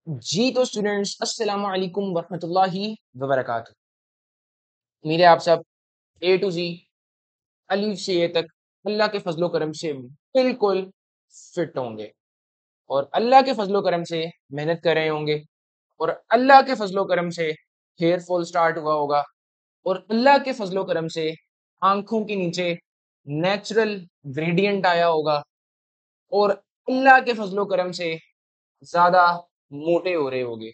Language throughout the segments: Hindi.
जी तो स्टूडेंट्स अस्सलाम वालेकुम वरहमतुल्लाहि वबरकातुहू। उम्मीद है आप सब ए टू जी अलीफ से ए तक अल्लाह के फजलो करम से बिल्कुल फिट होंगे और अल्लाह के फजलो करम से मेहनत कर रहे होंगे और अल्लाह के फजलो करम से हेयर फॉल स्टार्ट हुआ होगा और अल्लाह के फजलो करम से आंखों के नीचे नेचुरल ग्रेडियंट आया होगा और अल्लाह के फजलो करम से ज्यादा मोटे हो रहे होंगे।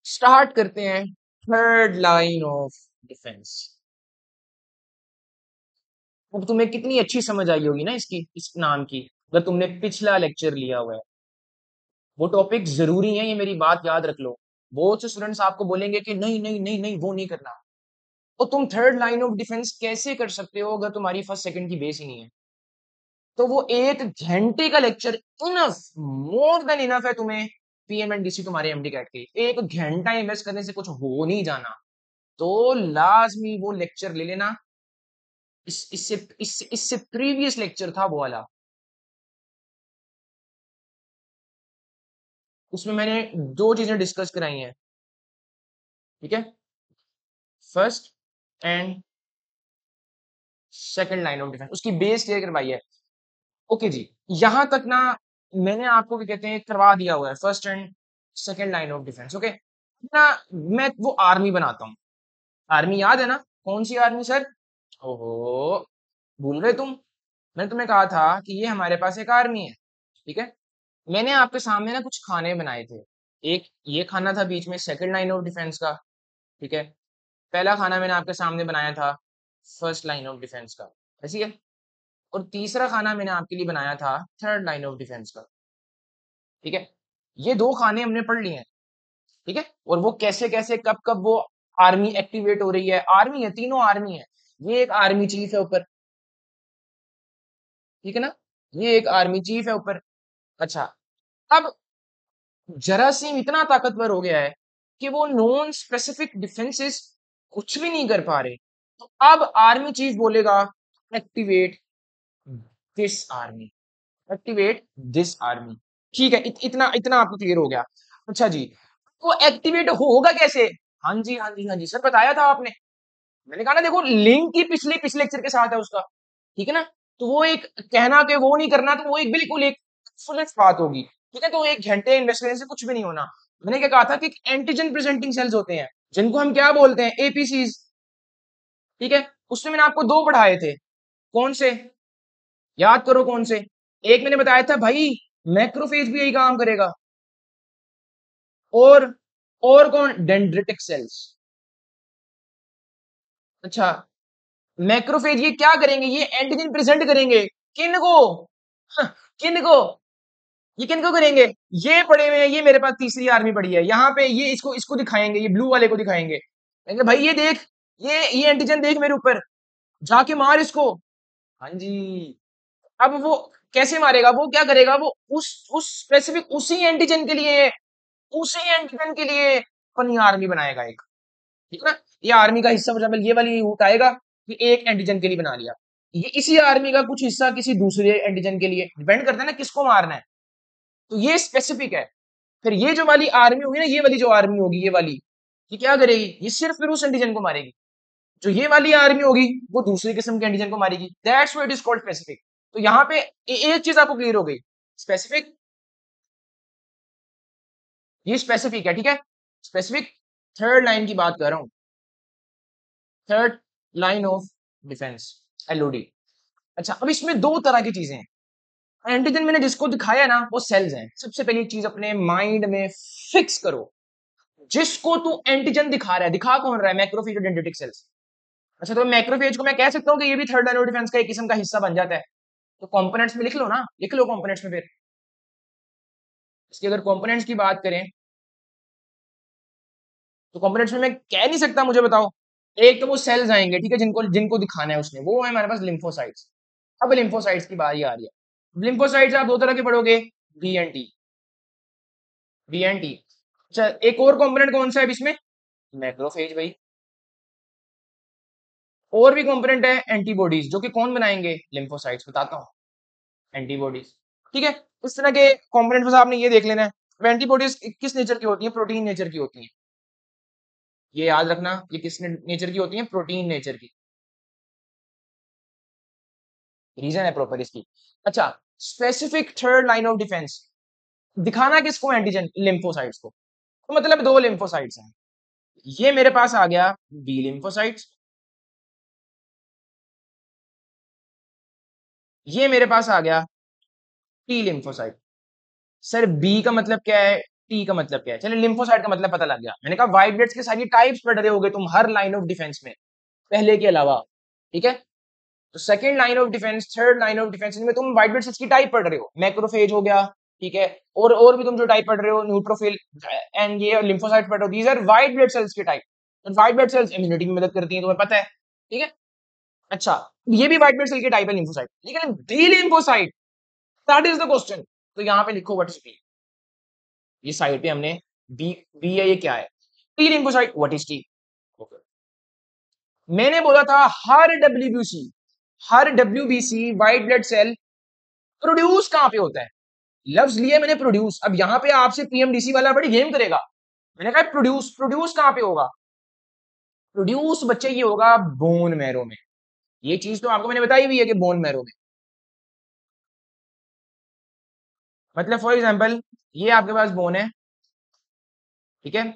स्टार्ट करते हैं थर्ड लाइन ऑफ डिफेंस। अब तुम्हें कितनी अच्छी समझ आई होगी ना इसकी, इस नाम की, अगर तुमने पिछला लेक्चर लिया हुआ है। वो टॉपिक जरूरी है, ये मेरी बात याद रख लो। बहुत से स्टूडेंट्स आपको बोलेंगे कि नहीं नहीं नहीं नहीं वो नहीं करना। तो तुम थर्ड लाइन ऑफ डिफेंस कैसे कर सकते हो अगर तुम्हारी फर्स्ट सेकंड की बेस ही नहीं है? तो वो 1 घंटे का lecture enough, more than enough है तुम्हें पीएम एंड डीसी तुम्हारे एमडी कैट के 1 घंटा इन्वेस्ट करने से कुछ हो नहीं जाना। तो लाजमी वो लेक्चर ले लेना। इससे प्रीवियस लेक्चर था वो वाला, उसमें मैंने दो चीजें डिस्कस कराई हैं। ठीक है, first and second line of defence, उसकी बेस क्लियर करवाई है। ओके जी, यहां तक ना मैंने आपको क्या कहते हैं करवा दिया हुआ है first and second line of defence. Okay ना, मैं वो आर्मी बनाता हूँ। आर्मी याद है ना? कौन सी आर्मी सर? ओहो, भूल गए तुम? मैंने तुम्हें कहा था कि ये हमारे पास एक आर्मी है। ठीक है, मैंने आपके सामने ना कुछ खाने बनाए थे। एक ये खाना था बीच में सेकंड लाइन ऑफ डिफेंस का। ठीक है, पहला खाना मैंने आपके सामने बनाया था फर्स्ट लाइन ऑफ डिफेंस का, ऐसी है। और तीसरा खाना मैंने आपके लिए बनाया था थर्ड लाइन ऑफ डिफेंस का। ठीक है, ये दो खाने हमने पढ़ लिए हैं। ठीक है, और वो कैसे कैसे कब कब वो आर्मी एक्टिवेट हो रही है। आर्मी है, तीनों आर्मी है। ये एक आर्मी चीफ है ऊपर, ठीक है ना? ये एक आर्मी चीफ है ऊपर। अच्छा, अब जरासीम इतना ताकतवर हो गया है कि वो नॉन स्पेसिफिक डिफेंसेस कुछ भी नहीं कर पा रहे। तो अब आर्मी चीफ बोलेगा activate this army, activate this army. ठीक है, इतना इतना आपको क्लियर हो गया। अच्छा जी, वो एक्टिवेट होगा कैसे? हाँ जी हाँ जी हाँ जी सर, बताया था आपने। मैंने कहा ना, देखो लिंक ही पिछले पिछले लेक्चर के साथ है उसका। ठीक है ना? तो वो एक कहना कि वो नहीं करना, तो वो एक बिल्कुल एक एक्सीलेंट बात होगी। ठीक है, तो 1 घंटे इन्वेस्ट करने से कुछ भी नहीं होना। मैंने क्या कहा था कि एंटीजन प्रेजेंटिंग सेल्स होते हैं जिनको हम क्या बोलते हैं, एपीसीज। ठीक है, उसमें मैंने आपको दो पढ़ाए थे। कौन से? याद करो कौन से। एक मैंने बताया था भाई, मैक्रोफेज भी यही काम करेगा। और और कौन? Dendritic cells. अच्छा, मैक्रोफेज ये क्या करेंगे? ये एंटीजन प्रेजेंट करेंगे। किन को? किन को? ये किन को करेंगे? ये पड़े हुए हैं, ये मेरे पास तीसरी आर्मी पड़ी है यहाँ पे, ये इसको इसको दिखाएंगे, ये ब्लू वाले को दिखाएंगे, कहेंगे भाई ये देख, ये एंटीजन देख मेरे ऊपर, जाके मार इसको। हाँ जी। अब वो कैसे मारेगा? वो क्या करेगा? वो उस स्पेसिफिक उसी एंटीजन के लिए, उसी एंटीजन के लिए अपनी आर्मी बनाएगा एक। ठीक है ना? ये आर्मी का हिस्सा मतलब ये वाली उठाएगा कि एक एंटीजन के लिए बना लिया। ये इसी आर्मी का कुछ हिस्सा किसी दूसरे एंटीजन के लिए, डिपेंड करता है ना किसको मारना है। तो ये स्पेसिफिक है। फिर ये जो वाली आर्मी होगी ना, ये वाली जो आर्मी होगी, ये वाली, ये क्या करेगी? ये सिर्फ फिर उस एंटीजन को मारेगी। जो ये वाली आर्मी होगी वो दूसरी किस्म के एंटीजन को मारेगी। That's why it is called specific. तो यहाँ पे एक चीज आपको क्लियर हो गई, स्पेसिफिक, ये स्पेसिफिक है। ठीक है, स्पेसिफिक थर्ड लाइन की बात कर रहा हूं, third line of defence, Elodie. अच्छा, अब इसमें दो तरह की चीजें हैं। एंटीजन मैंने जिसको दिखाया ना वो सेल्स हैं। सबसे पहली चीज अपने माइंड में फिक्स करो, जिसको तू एंटीजन दिखा रहा है, दिखा कौन रहा है? मैक्रोफेज और डेंड्रिटिक सेल्स। अच्छा, तो मैक्रोफेज को मैं कह सकता हूँ कि ये भी थर्ड लाइन ऑफ डिफेंस का एक किस्म का हिस्सा बन जाता है। तो कंपोनेंट्स में लिख लो ना, लिख लो कंपोनेंट्स में। फिर इसकी अगर कंपोनेंट्स की बात करें तो कंपोनेंट्स में मैं कह नहीं सकता, मुझे बताओ। एक तो वो सेल्स आएंगे, ठीक है, जिनको जिनको दिखाना है उसने, वो है हमारे पास लिम्फोसाइट्स। अब लिम्फोसाइट्स की बारी आ रही है। लिम्फोसाइट्स आप दो तरह के पढ़ोगे, B and T, B and T. अच्छा, एक और कंपोनेंट कौन सा है इसमें? मैक्रोफेज भाई। और भी कंपोनेंट है एंटीबॉडीज, जो कि कौन बनाएंगे? लिम्फोसाइट्स। बताता हूँ, एंटीबॉडीज। ठीक है, इस तरह के कंपोनेंट्स आपने ये देख लेना है। अब एंटीबॉडीज किस नेचर की होती हैं? प्रोटीन नेचर की होती हैं। ये याद रखना, ये किस नेचर की होती हैं? प्रोटीन नेचर की। रीजन है प्रॉपर इसकी। अच्छा, specific third line of defence दिखाना किसको? एंटीजन लिम्फोसाइट्स को। तो मतलब दो लिम्फोसाइट्स हैं। ये मेरे पास आ गया बी लिम्फोसाइट्स, ये मेरे पास आ गया टी लिम्फोसाइट। सर बी का मतलब क्या है, टी का मतलब क्या है? चलिए लिम्फोसाइट का मतलब पता लग गया। मैंने कहा व्हाइट ब्लड की सारी टाइप्स पढ़ रहे होगे तुम हर लाइन ऑफ डिफेंस में, पहले के अलावा। ठीक है, तो second line of defence, third line of defence, इनमें तुम व्हाइट ब्लड सेल्स की टाइप पढ़ रहे हो। मैक्रोफेज हो गया, ठीक है, और भी तुम जो टाइप पढ़ रहे हो, न्यूट्रोफिल एंड ये लिम्फोसाइट पढ़ रहे हो, these are white blood cells की टाइप। तो व्हाइट ब्लड सेल्स इम्यूनिटी में मदद करती हैं, तुम्हें पता है। ठीक है, अच्छा, ये भी व्हाइट ब्लड सेल की टाइप है लिम्फोसाइट, लेकिन B lymphocyte, that is the question. तो यहाँ पे लिखो व्हाट इज बी। ये साइड पे हमने बी, बी है, ये क्या है? T lymphocyte, what is T? मैंने बोला था हर WBC white blood cell produce कहां पे होता है? लफ्ज लिया मैंने प्रोड्यूस। अब यहां पे आपसे पीएमडीसी वाला बड़ी गेम करेगा। मैंने कहा प्रोड्यूस, प्रोड्यूस कहां पे होगा? प्रोड्यूस बच्चे ये होगा बोन मैरो में। ये चीज तो आपको मैंने बताई हुई है कि बोन मैरो में, मतलब फॉर एग्जांपल ये आपके पास बोन है, ठीक है,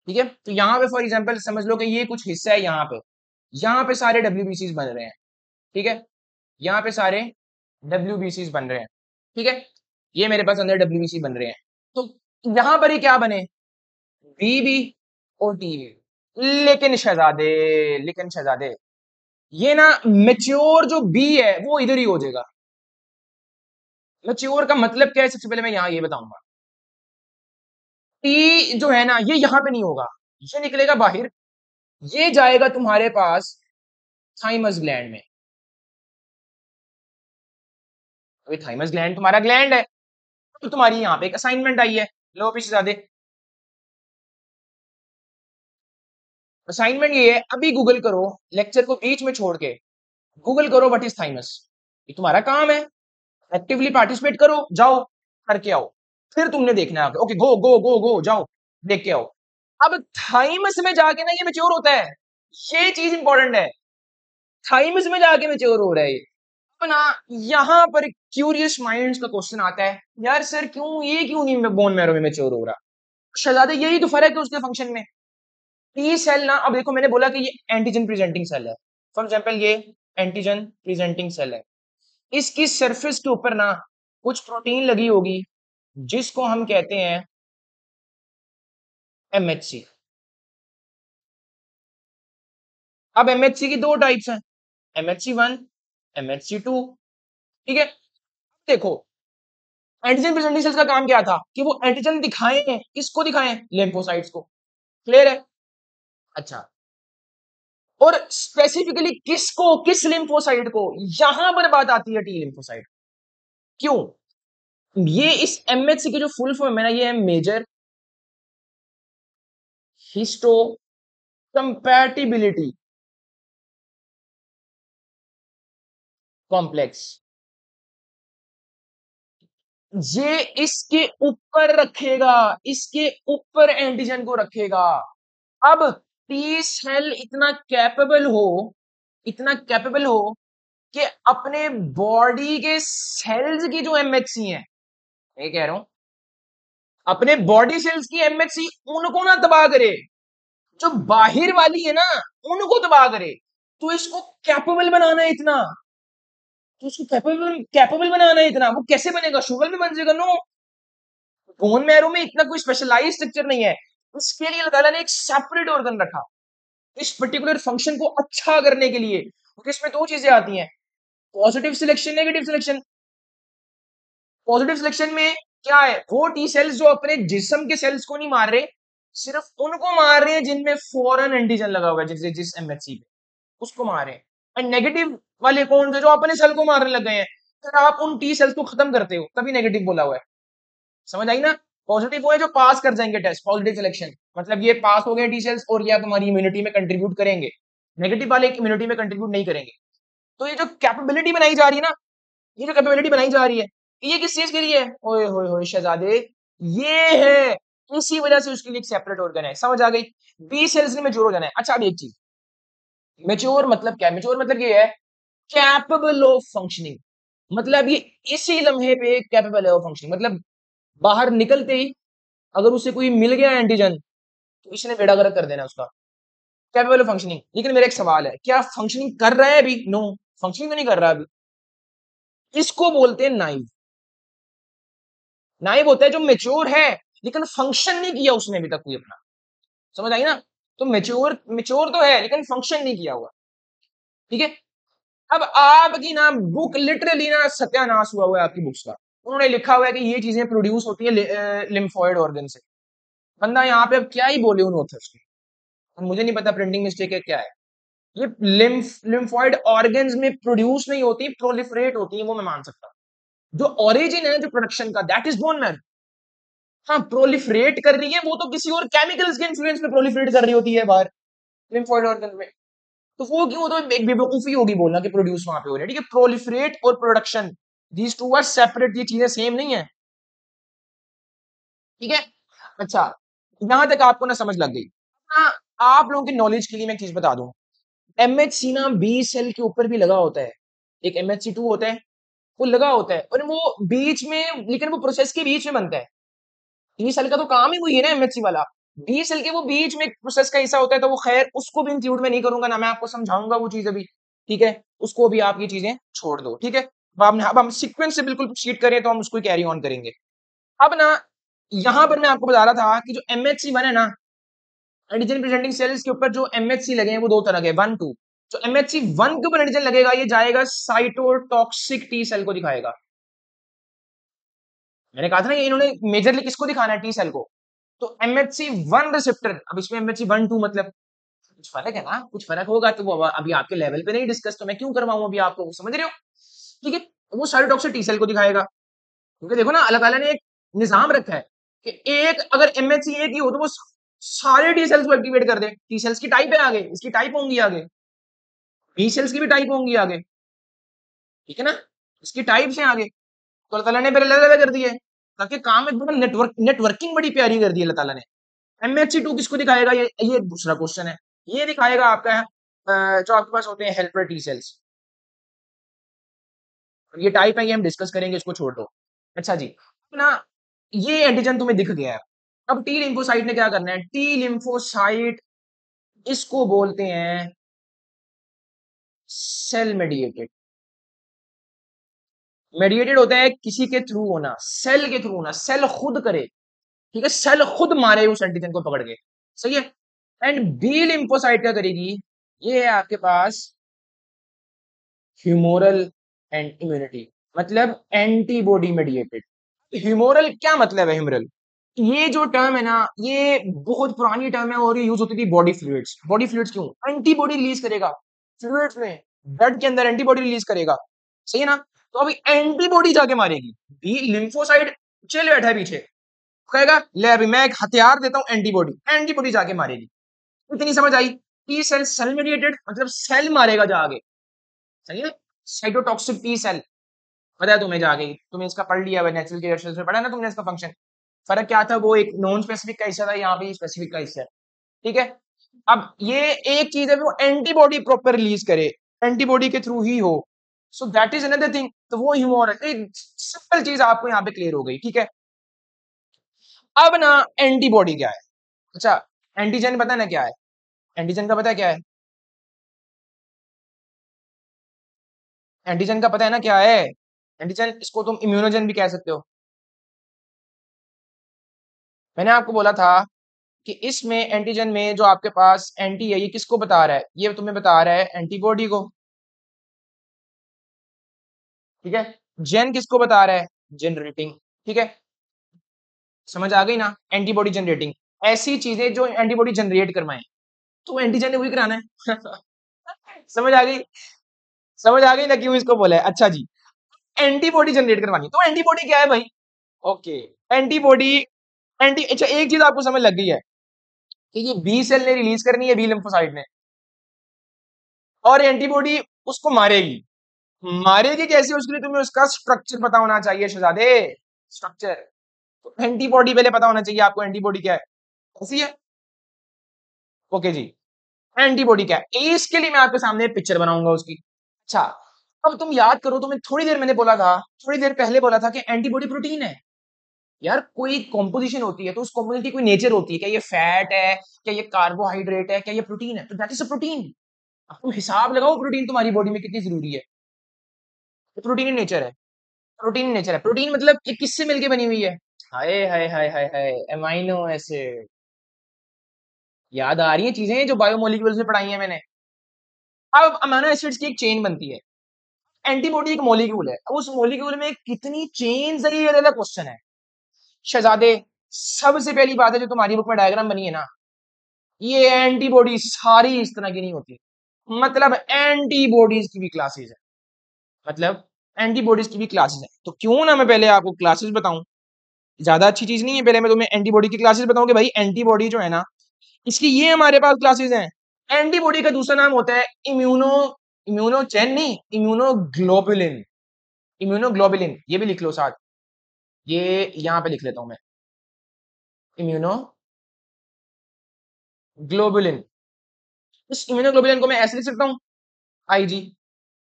ठीक है, तो यहां पे फॉर एग्जांपल समझ लो कि ये कुछ हिस्सा है, यहां पे सारे डब्ल्यूबीसी बन रहे हैं। ठीक है, यहाँ पे सारे डब्ल्यूबीसी बन रहे हैं। ठीक है, ये मेरे पास अंदर डब्ल्यूबीसी बन रहे हैं। तो यहां पर ही क्या बने? बीबी और टीबी। लेकिन शहजादे ये ना मेच्योर जो बी है वो इधर ही हो जाएगा। मेच्योर का मतलब क्या है? सबसे पहले मैं यहां ये बताऊंगा। टी जो है ना ये यहां पे नहीं होगा, ये निकलेगा बाहर, ये जाएगा तुम्हारे पास थाइमस ग्लैंड में। अभी थाइमस ग्लैंड तुम्हारा ग्लैंड है, तो तुम्हारी यहां पे एक असाइनमेंट आई है। लो पीछे ज्यादा असाइनमेंट ये है, अभी गूगल करो, लेक्चर को बीच में छोड़ के गूगल करो व्हाट इज थाइमस। ये तुम्हारा काम है, एक्टिवली पार्टिसिपेट करो, जाओ करके आओ। फिर तुमने देखना है, ओके गो गो गो गो जाओ देख के आओ। अब थाइमस में जाके ना ये मैच्योर होता है, ये चीज इंपॉर्टेंट है। थाइमस में जाके मैच्योर हो रहा है ये। तो ना यहाँ पर क्यूरियस माइंड्स का क्वेश्चन आता है, यार सर क्यों, ये क्यों नहीं बोन मैरो में मैच्योर हो रहा? शहजादे यही तो फर्क है उसके फंक्शन में। टी सेल ना, अब देखो मैंने बोला कि ये एंटीजन प्रेजेंटिंग सेल है। फॉर एग्जांपल ये एंटीजन प्रेजेंटिंग सेल है, इसकी सरफेस के ऊपर ना कुछ प्रोटीन लगी होगी जिसको हम कहते हैं एमएचसी। अब एमएचसी की दो टाइप्स हैं, एमएचसी 1, एमएचसी 2। ठीक है, देखो एंटीजन प्रेजेंटिंग सेल्स का काम क्या था कि वो एंटीजन दिखाएं, किसको दिखाएं? लिम्फोसाइट्स को। क्लियर है? अच्छा, और स्पेसिफिकली किसको, किस लिम्फोसाइट को? यहां पर बात आती है टी लिम्फोसाइट। क्यों? ये इस एमएचसी की जो फुल फॉर्म है ना, ये है मेजर हिस्टो कंपैटिबिलिटी कॉम्प्लेक्स। ये इसके ऊपर रखेगा, इसके ऊपर एंटीजन को रखेगा। अब टी सेल इतना कैपेबल हो कि अपने बॉडी के सेल्स की जो एमएचसी है, मैं कह रहा हूं अपने बॉडी सेल्स की एमएचसी, उनको ना तबाह करे, जो बाहर वाली है ना उनको तबाह करे। तो इसको कैपेबल बनाना है इतना, तो उसको कैपेबल कैपेबल बनाना है इतना। वो कैसे बनेगा? शुगर में बन जाएगा? नो, बोन मैरो में इतना कोई स्पेशलाइज स्ट्रक्चर नहीं है। उसके लिए अल्लाह ताला ने एक सेपरेट ऑर्गन रखा इस पर्टिकुलर फंक्शन को अच्छा करने के लिए। क्योंकि इसमें दो चीजें आती हैं, positive selection, negative selection. Positive selection में क्या है? वो टी सेल्स जो अपने जिस्म के सेल्स को नहीं मार रहे, सिर्फ उनको मार रहे हैं जिनमें फॉरेन एंटीजन लगा हुआ है, जैसे जिस एमएचसी पे उसको मार रहे हैं। और नेगेटिव वाले कौन थे? जो अपने सेल को मारने लग गए हैं। फिर आप उन टी सेल्स को खत्म करते हो, तभी नेगेटिव बोला हुआ है। समझ आई ना? पॉजिटिव वो है जो पास कर जाएंगे टेस्ट, पॉजिटिव सिलेक्शन, मतलब ये पास हो गए टी सेल्स और ये तुम्हारी इम्यूनिटी में कंट्रीब्यूट करेंगे। नेगेटिव वाले इम्यूनिटी में कंट्रीब्यूट नहीं करेंगे। तो ये जो कैपेबिलिटी बनाई जा रही है ना, ये जो कैपेबिलिटी बनाई जा रही है, ये किस चीज के लिए है? ओए होए होए शहजादे, ये है, इसी वजह से उसके लिए एक सेपरेट ऑर्गन है। समझ आ गई? बी सेल्स ने मेच्योर हो जाना है। अच्छा अब एक चीज, मेच्योर मतलब क्या है? मेच्योर मतलब ये है कैपेबल ऑफ फंक्शनिंग, मतलब ये इसी लम्हे पे कैपेबल है ऑफ फंक्शनिंग, मतलब बाहर निकलते ही अगर उसे कोई मिल गया एंटीजन तो इसने बेड़ा गर्क कर देना उसका। Capable of functioning. लेकिन मेरा एक सवाल है, क्या फंक्शनिंग कर रहा है अभी? नो, फंक्शनिंग तो नहीं कर रहा अभी। इसको बोलते हैं नाइव। नाइव होता है जो मेच्योर है लेकिन फंक्शन नहीं किया उसने अभी तक कोई अपना। समझ आई ना? तो मेच्योर मेच्योर तो है लेकिन फंक्शन नहीं किया हुआ। ठीक है। अब आपकी ना बुक लिटरली ना सत्यानाश हुआ हुआ है आपकी बुक्स का। उन्होंने लिखा हुआ है कि ये चीजें प्रोड्यूस होती है लिम्फोइड ऑर्गन से। बंदा यहाँ पे अब क्या ही बोले उन ऑथर्स के। अब मुझे नहीं पता प्रिंटिंग मिस्टेक है क्या है। ये लिम्फोइड ऑर्गन्स में प्रोड्यूस नहीं होती, प्रोलिफरेट होती है, वो मैं मान सकता हूँ। जो ओरिजिन है जो प्रोडक्शन का, दैट इज बोन मैरो। हाँ, प्रोलिफरेट कर रही है वो तो किसी और केमिकल्स के इन्फ्लुएंस में प्रोलिफरेट कर रही होती है बाहर लिम्फोइड ऑर्गन में। तो वो क्यों, तो एक बेवकूफी होगी बोलना कि प्रोड्यूस वहां पे हो रहा है। ठीक है, प्रोलिफरेट और production, these two are separate, ये चीजें सेम नहीं है। ठीक है। अच्छा, यहां तक आपको ना समझ लग गई ना? आप लोगों की नॉलेज के लिए मैं एक चीज बता दूं, एमएचसी ना बी सेल के ऊपर भी लगा होता है। एक MHC2 होता है, वो लगा होता है और वो बीच में, लेकिन वो प्रोसेस के बीच में बनता है। टी सेल का तो काम ही वही है ना MHC वाला। बी सेल के वो बीच में प्रोसेस का हिस्सा होता है, तो वो खैर उसको भी इंक्लूड में नहीं करूंगा ना, मैं आपको समझाऊंगा वो चीज अभी। ठीक है, उसको भी आप ये चीजें छोड़ दो। ठीक है, अब हम सीक्वेंस से बिल्कुल प्रोसीड करें तो हम उसको कैरी ऑन करेंगे। अब ना यहां पर मैं आपको बता रहा था कि जो MHC1 है ना, एंटीजन प्रेजेंटिंग सेल्स के ऊपर जो MHC लगे हैं वो दो तरह के, 1 2। जो MHC1 के ऊपर एंटीजन लगेगा ये जाएगा साइटोटॉक्सिक टी सेल को दिखाएगा। मैंने कहा था ना, ये इन्होंने मेजरली किसको दिखाना है? टी सेल को। तो MHC1 रिसेप्टर, अब इसमें MHC1 2 मतलब कुछ फर्क है ना, कुछ फर्क होगा तो वो अभी आपके लेवल पे नहीं डिस्कस, तो मैं क्यों करवाऊं अभी आपको, समझ रहे हो? ठीक है, वो साइटोटॉक्सिक टी सेल को दिखाएगा। क्योंकि देखो ना, अल्लाह ताला ने एक निजाम रखा है कि एक अगर MHC एक ही हो तो वो सारे टी सेल्स को एक्टिवेट कर दे। टी सेल्स की टाइप है आगे, इसकी टाइप होंगी आगे, बी सेल्स की भी टाइप होंगी आगे। ठीक है ना, इसकी टाइप से आगे तो अल्लाह ताला ने पहले अलग अलग कर दिए ताकि काम में बड़ा नेटवर्किंग बड़ी प्यारी कर दी अल्लाह ताला ने। MHC2 किसको दिखाएगा? ये दूसरा क्वेश्चन है। ये दिखाएगा आपका जो आपके पास होते हैं हेल्पर टी सेल्स। ये टाइप है, ये हम डिस्कस करेंगे, इसको छोड़ दो। अच्छा जी, ना ये एंटीजन तुम्हें दिख गया है। अब टी लिम्फोसाइट ने क्या करना है? टी लिम्फोसाइट इसको बोलते हैं सेल मेडिएटेड। मेडिएटेड होता है किसी के थ्रू होना, सेल के थ्रू होना, सेल खुद करे। ठीक है, सेल खुद मारे उस एंटीजन को पकड़ के। सही है। एंड बी लिम्फोसाइट क्या करेगी? ये है आपके पास ह्यूमोरल एंड इम्यूनिटी, मतलब एंटीबॉडी मेडिएटेड। ह्यूमोरल क्या मतलब है? ह्यूमोरल ये जो टर्म है ना, ये बहुत पुरानी टर्म है और ये यूज होती थी बॉडी फ्लूइड्स। बॉडी फ्लूइड्स क्यों? एंटीबॉडी रिलीज करेगा फ्लूइड्स में, ब्लड के अंदर एंटीबॉडी रिलीज करेगा। सही है ना? तो अभी एंटीबॉडी जाके मारेगी। बी लिम्फोसाइट चल बैठा है पीछे, कहेगा ले अभी मैं एक हथियार देता हूं, एंटीबॉडी। एंटीबॉडी जाके मारेगी। इतनी समझ आई? टी सेल सेल मेडिएटेड मतलब सेल मारेगा जाके। सही है। साइटोटॉक्सिक टी सेल, पता है तुम्हें, जाके तुमने इसका पढ़ लिया है, नेचुरल रिएक्शंस में पढ़ा ना तुमने इसका फंक्शन। फर्क क्या था? वो एक नॉन स्पेसिफिक का हिस्सा था, यहाँ पे स्पेसिफिक का हिस्सा है। ठीक है। अब ये एक चीज है वो एंटीबॉडी प्रॉपर रिलीज करे, एंटीबॉडी के थ्रू ही हो, so that is another thing. तो वो ह्यूमोरल, एक सिंपल चीज आपको यहाँ पे क्लियर हो गई। ठीक है। अब ना एंटीबॉडी क्या है? अच्छा, एंटीजन पता है ना क्या है? एंटीजन का पता है क्या है? एंटीजन का पता है ना क्या है? एंटीजन, इसको तुम इम्यूनोजन भी कह सकते हो। मैंने आपको बोला था कि इसमें एंटीजन में जो आपके पास एंटी है, ये किसको बता रहा है? ये तुम्हें बता रहा है एंटीबॉडी को। ठीक है। जेन किसको बता रहा है? जनरेटिंग। ठीक है, समझ आ गई ना? एंटीबॉडी जनरेटिंग, ऐसी चीजें जो एंटीबॉडी जनरेट करवाएं, तो एंटीजन ने वही कराना है। समझ आ गई? समझ आ गई ना क्यों इसको बोला है? अच्छा जी, एंटीबॉडी जनरेट करवानी, तो एंटीबॉडी क्या है भाई? ओके, एंटीबॉडी, एंटी, अच्छा एक चीज आपको समझ लग गई है कि ये बी सेल ने रिलीज करनी है, बी लिम्फोसाइट ने, और एंटीबॉडी उसको मारेगी। मारेगी कैसे उसके लिए तुम्हें उसका स्ट्रक्चर पता होना चाहिए शहजादे। स्ट्रक्चर, एंटीबॉडी पहले पता होना चाहिए आपको, एंटीबॉडी क्या है। ऐसी है, ओके जी। एंटीबॉडी क्या है इसके लिए मैं आपके सामने पिक्चर बनाऊंगा उसकी। अच्छा, अब तुम याद करो, तुम्हें थोड़ी देर मैंने बोला था, थोड़ी देर पहले बोला था कि एंटीबॉडी प्रोटीन है। यार कोई कॉम्पोजिशन होती है तो उस कॉम्पोजिशन की कोई नेचर होती है, क्या ये फैट है, क्या ये कार्बोहाइड्रेट है, क्या ये प्रोटीन है, तो दैट इज अ प्रोटीन। अब तुम हिसाब लगाओ प्रोटीन तुम्हारी बॉडी में कितनी जरूरी है। तो प्रोटीन इन नेचर है, प्रोटीन इन नेचर है। प्रोटीन मतलब ये किससे मिलके बनी हुई है। हाय हाय हाय हाय हाय, एमाइनो एसिड। याद आ रही है चीजें जो बायोमोलिक्यूल्स में पढ़ाई है मैंने। अब अमीनो एसिड्स की एक चेन बनती है, एंटीबॉडी एक मॉलिक्यूल है, अब उस मॉलिक्यूल में कितनी चेन्स है ये अलग क्वेश्चन है शहजादे। सबसे पहली बात है, जो तुम्हारी बुक में डायग्राम बनी है ना, ये एंटीबॉडी सारी इस तरह की नहीं होती। मतलब एंटीबॉडीज की भी क्लासेस है, मतलब एंटीबॉडीज की भी क्लासेस है। तो क्यों ना मैं पहले आपको क्लासेस बताऊं, ज्यादा अच्छी चीज नहीं है, पहले मैं तुम्हें एंटीबॉडी की क्लासेस बताऊं कि भाई एंटीबॉडी जो है ना, इसकी ये हमारे पास क्लासेस हैं। एंटीबॉडी का दूसरा नाम होता है इम्यूनो, इम्यूनोचेन नहीं, इम्यूनोग्लोबुलिन। इम्यूनोग्लोबुलिन ये भी लिख लो साथ, ये यहां पे लिख लेता हूं मैं, इम्यूनोग्लोबुलिन। इस इम्यूनोग्लोबुलिन को मैं ऐसे लिख सकता हूं, आईजी।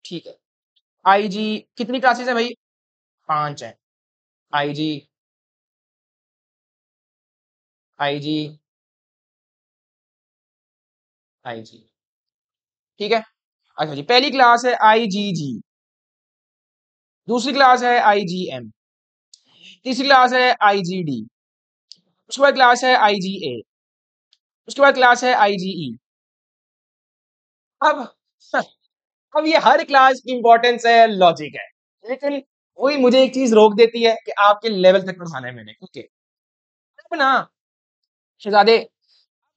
ठीक है, आईजी कितनी क्लासेस है भाई, 5 है। आईजी, आईजी, आईजी, ठीक है। अच्छा जी, पहली क्लास है आईजीजी, दूसरी क्लास है आईजीएम, तीसरी क्लास है आईजीडी, उसके बाद क्लास है आईजीए, उसके बाद क्लास है आईजीई। अब अब ये हर क्लास की इंपॉर्टेंस है, लॉजिक है, लेकिन वही मुझे एक चीज रोक देती है कि आपके लेवल तक पढ़ाना है मैंने, ओके। अब ना शहजादे,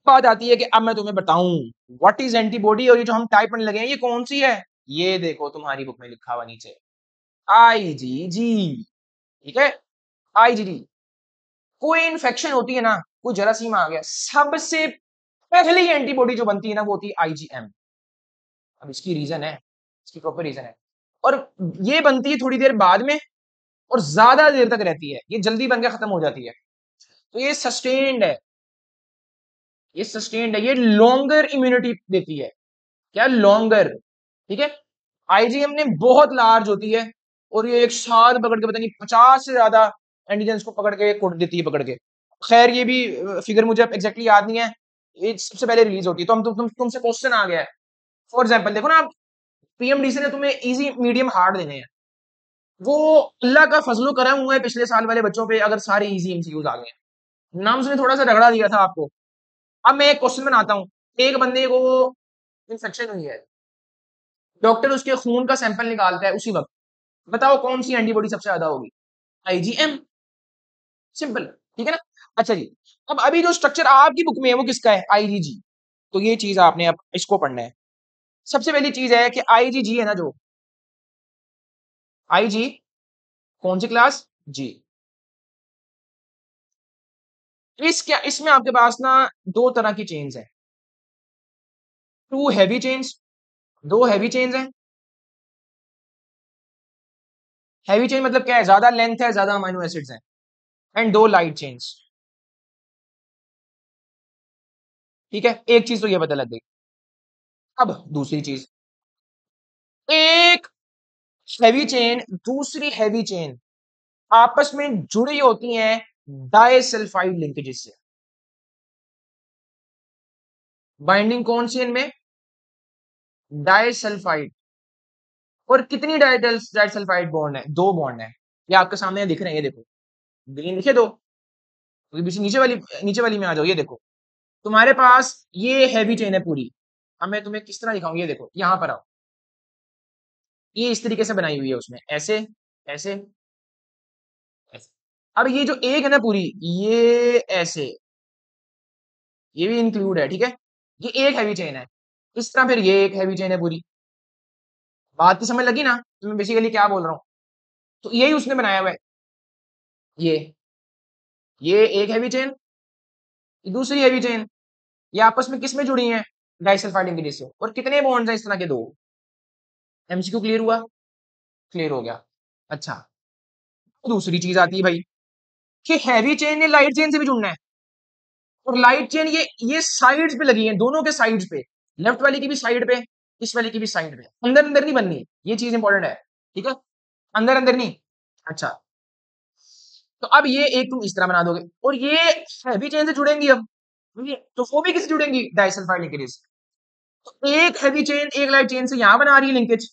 बात आती है कि अब मैं तुम्हें बताऊं व्हाट इज एंटीबॉडी, और ये जो हम टाइप करने लगे हैं ये कौन सी है। ये देखो तुम्हारी बुक में लिखा हुआ नीचे, आईजीजी, ठीक है। आईजीडी, कोई इन्फेक्शन होती है ना, कोई जरासीम आ गया, सबसे पहली एंटीबॉडी जो बनती है ना वो होती है आईजीएम। अब इसकी रीजन है, इसकी प्रॉपर रीजन है, और ये बनती है थोड़ी देर बाद में और ज्यादा देर तक रहती है, ये जल्दी बन के खत्म हो जाती है। तो ये सस्टेन्ड है, ये सस्टेन्ड है, ये लॉन्गर इम्यूनिटी देती है। क्या, लॉन्गर, ठीक है। आईजीएम ने बहुत लार्ज होती है, और ये एक साथ पकड़ के पता नहीं 50 से ज्यादा एंटीजेंस को पकड़ के कोड देती है, पकड़ के। खैर ये भी फिगर मुझे एग्जैक्टली याद नहीं है, ये सबसे पहले रिलीज होती है। तो हम तुमसे क्वेश्चन आ गया है, फॉर एग्जाम्पल देखो ना आप, पीएमडीसी ने तुम्हें इजी मीडियम हार्ड देने हैं, वो अल्लाह का फजलो करम हुआ है पिछले साल वाले बच्चों पे, अगर सारे इजी एमसीक्यूज आ गए हैं। नाम से थोड़ा सा रगड़ा दिया था आपको। अब मैं एक क्वेश्चन बनाता हूँ, एक बंदे को इन्फेक्शन हुई है, डॉक्टर उसके खून का सैंपल निकालता है उसी वक्त, बताओ कौन सी एंटीबॉडी सबसे ज्यादा होगी। आईजीएम, सिंपल, ठीक है ना। अच्छा जी, अब अभी जो स्ट्रक्चर आपकी बुक में है वो किसका है, आईजीजी। तो ये चीज आपने अब इसको पढ़ना है। सबसे पहली चीज है कि आईजीजी है ना, जो आईजी कौन सी क्लास, जी। इस क्या, इसमें आपके पास ना दो तरह की चेन्स है, टू हैवी चेन्स, दो हैवी चेन्स हैं। हैवी चेन मतलब क्या है, ज्यादा लेंथ है, ज्यादा अमीनो एसिड्स हैं। एंड दो लाइट चेन्स, ठीक है। एक चीज तो ये पता लग गई। अब दूसरी चीज, एक हैवी चेन दूसरी हैवी चेन आपस में जुड़ी होती हैं डाइसल्फाइड लिंकेजेस से। बाइंडिंग कौन सी है इनमें, डाइसल्फाइड। और कितनी डाइसल्फाइड बॉन्ड है, दो बॉन्ड है। ये आपके सामने दिख रहे हैं, ये देखो, ग्रीन दिखे दो, तो नीचे वाली में आ जाओ, ये देखो तुम्हारे पास ये हैवी चेन है पूरी। अब मैं तुम्हें किस तरह दिखाऊं, ये देखो यहां पर आओ, ये इस तरीके से बनाई हुई है, उसमें ऐसे, ऐसे, ऐसे। अब ये जो एक है ना पूरी, ये ऐसे, ये भी इंक्लूड है, ठीक है। ये एक हैवी चेन है, इस तरह फिर ये एक हैवी चेन है पूरी। बात तो समझ लगी ना, तो मैं बेसिकली क्या बोल रहा हूँ। तो यही उसने बनाया हुआ है, ये एक हैवी चेन, दूसरी हैवी चेन, ये आपस में किस में जुड़ी हैं, डाइसल्फाइड लिंकेज से। और कितने बॉन्ड्स हैं इस तरह के, दो। एमसीक्यू क्लियर हुआ। क्लियर हो गया। अच्छा, दूसरी चीज आती है भाई कि हैवी चेन ने लाइट चेन से भी जुड़ना है, और लाइट चेन ये साइड्स पे लगी है, दोनों के साइड्स पे, लेफ्ट वाली की भी साइड पे, इस वाली की भी साइड पे, अंदर अंदर नहीं बननी, ये चीज इंपॉर्टेंट है। ठीक है, अंदर अंदर नहीं। अच्छा, तो अब ये एक तुम इस तरह बना दोगे, और ये हैवी चेन से जुड़ेंगी अब, तो वो भी किससे जुड़ेंगी, डाइसल्फाइड लिंकेज। तो एक हैवी चेन एक लाइट चेन से यहां बना रही है लिंकेज,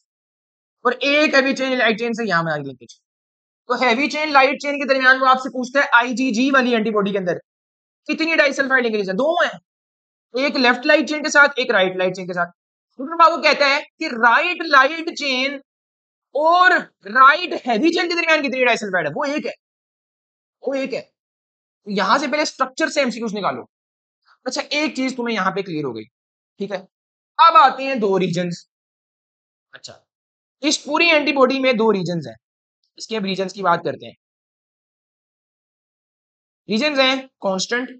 और एक हैवी चेन लाइट चेन से यहां बना रही है लिंकेज। तो हैवी चेन लाइट चेन के दरमियान वो आपसे पूछता है आईजीजी वाली एंटीबॉडी के अंदर कितनी डाइसल्फाइड लिंकेज है, दो है, एक लेफ्ट लाइट चेन के साथ, एक राइट लाइट चेन के साथ। डॉक्टर बाबू कहता है कि राइट लाइट चेन और राइट हैवी चेन के दरमियान कितनी डाइसल्फाइड है, वो एक है, वो एक है। तो यहां से पहले स्ट्रक्चर से एमसीक्यूज निकालो। अच्छा, एक चीज तुम्हें यहां पे क्लियर हो गई, ठीक है। अब आते हैं दो रीजन्स। अच्छा, इस पूरी एंटीबॉडी में दो रीजन्स हैं, इसके अब रीजन्स की बात करते हैं। रीजन्स हैं कांस्टेंट,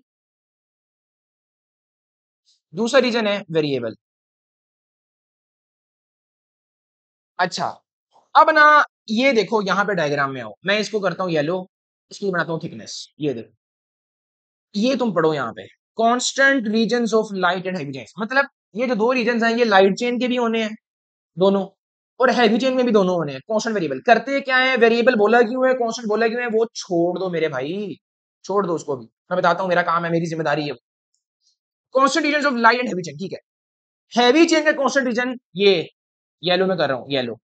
दूसरा रीजन है वेरिएबल। अच्छा, अब ना ये देखो यहां पे डायग्राम में आओ, मैं इसको करता हूं येलो, इसकी बनाता हूं थिकनेस, ये देखो, ये तुम पढ़ो यहाँ पे, constant regions of light and heavy chains, मतलब ये जो दो रीजन्स हैं ये लाइट चेन के भी होने हैं दोनों, और हैवी चेन में भी दोनों होने हैं। कांस्टेंट वेरिएबल करते क्या है, वेरिएबल बोला क्यों है, कांस्टेंट बोला क्यों है, वो छोड़ दो मेरे भाई, छोड़ दो उसको भी, मैं बताता हूँ, मेरा काम है, मेरी जिम्मेदारी है। Constant regions of light and heavy chain, ठीक है। हैवी चेन का कांस्टेंट रीजन ये येलो में कर रहा हूं, येलो,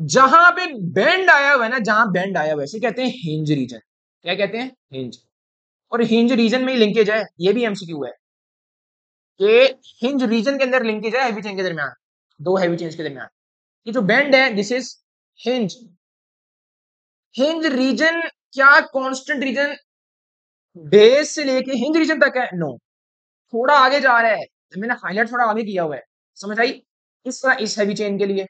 जहां पे बेंड आया हुआ है ना, जहां बेंड आया हुआ है इसे कहते हैं हिंज रीजन। क्या कहते हैं, हिंज। और हिंज रीजन में ही लिंकेज है, ये भी एमसीक्यू है कि हिंज रीजन के अंदर लिंकेज है हैवी चेन के दरमियान, दो हैवी चेन्स के दरमियान। ये जो बेंड है this is hinge. Hinge region क्या कांस्टेंट रीजन बेस से लेके हिंज रीजन तक है, नो, थोड़ा आगे जा रहा है, मैंने हाईलाइट थोड़ा आगे किया हुआ है, समझ आई। इस तरह इस हैवी चेन के लिए।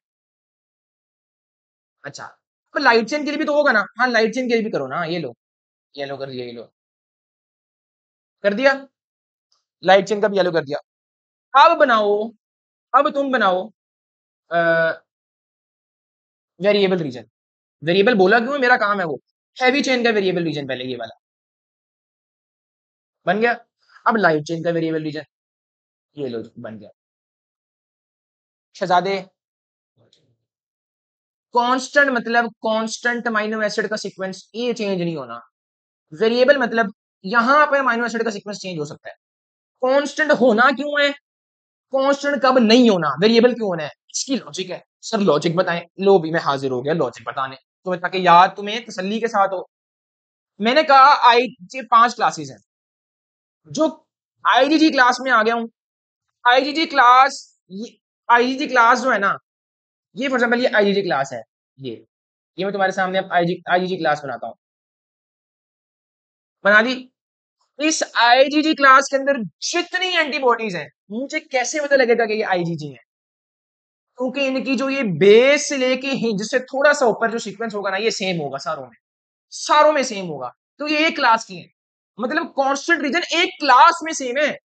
अच्छा, तो लाइट चेन के लिए भी तो होगा ना, हाँ लाइट चेन के लिए भी करो ना, ये लो, येलो कर दिया, ये लो कर दिया, लाइट चेन का भी येलो कर दिया। अब बनाओ, अब तुम बनाओ वेरिएबल रीजन। वेरिएबल बोला क्यों, मेरा काम है वो, हैवी चेन का वेरिएबल रीजन पहले ये वाला बन गया। अब लाइट चेन का वेरिएबल रीजन, ये लो बन गया। शहजादे, कांस्टेंट मतलब कांस्टेंट अमीनो एसिड का सीक्वेंस, ये चेंज नहीं होना। वेरिएबल मतलब यहां पर अमीनो एसिड का सीक्वेंस चेंज हो सकता है। कांस्टेंट होना क्यों है, कांस्टेंट कब नहीं होना, वेरिएबल क्यों होना है, इसकी लॉजिक है। सर लॉजिक बताएं, लो भी मैं हाजिर हो गया लॉजिक बताने, तुम्हें ताकि याद तुम्हें तसल्ली के साथ हो। मैंने कहा आई ये 5 क्लासेस हैं, जो आईजीजी क्लास में आ गया हूं, आईजीजी क्लास, ये आईजीजी क्लास जो है ना, ये फॉर एग्जाम्पल ये आईजीजी क्लास है, ये मैं तुम्हारे सामने अब आईजीजी क्लास बनाता हूं, बना दी। इस आईजीजी क्लास के अंदर जितनी एंटीबॉडीज हैं, मुझे कैसे पता लगेगा कि ये आईजीजी है, क्योंकि इनकी जो ये बेस से लेके हिंज से थोड़ा सा ऊपर जो सीक्वेंस होगा ना, ये सेम होगा सारों में, सारों में सेम होगा, तो ये एक क्लास की है, मतलब कांस्टेंट रीजन एक क्लास में सेम है।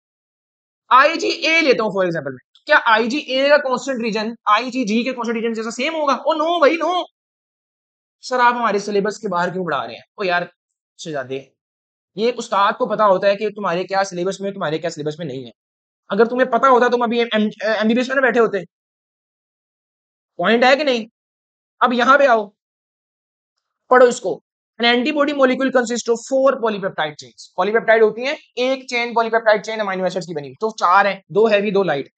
आईजी ए लेता हूं फॉर एग्जांपल में, क्या आईजी ए का कांस्टेंट रीजन आईजी जी के कांस्टेंट रीजन जैसा सेम होगा, ओ नो भाई नो। सर आप हमारे सिलेबस के बाहर क्यों पढ़ा रहे हैं, ओ यार शहजादे, ये उस्ताद को पता होता है कि तुम्हारे क्या सिलेबस में, तुम्हारे क्या सिलेबस में नहीं है। अगर तुम्हें पता होता तुम अभी एमबीबीएस में बैठे होते। पॉइंट है कि नहीं। अब यहां पे आओ, पढ़ो इसको। An antibody molecule consists of 4 polypeptide chains. Polypeptide होती हैं, एक chain polypeptide chain amino acids की बनी हुई, तो 4 हैं, 2 heavy 2 light,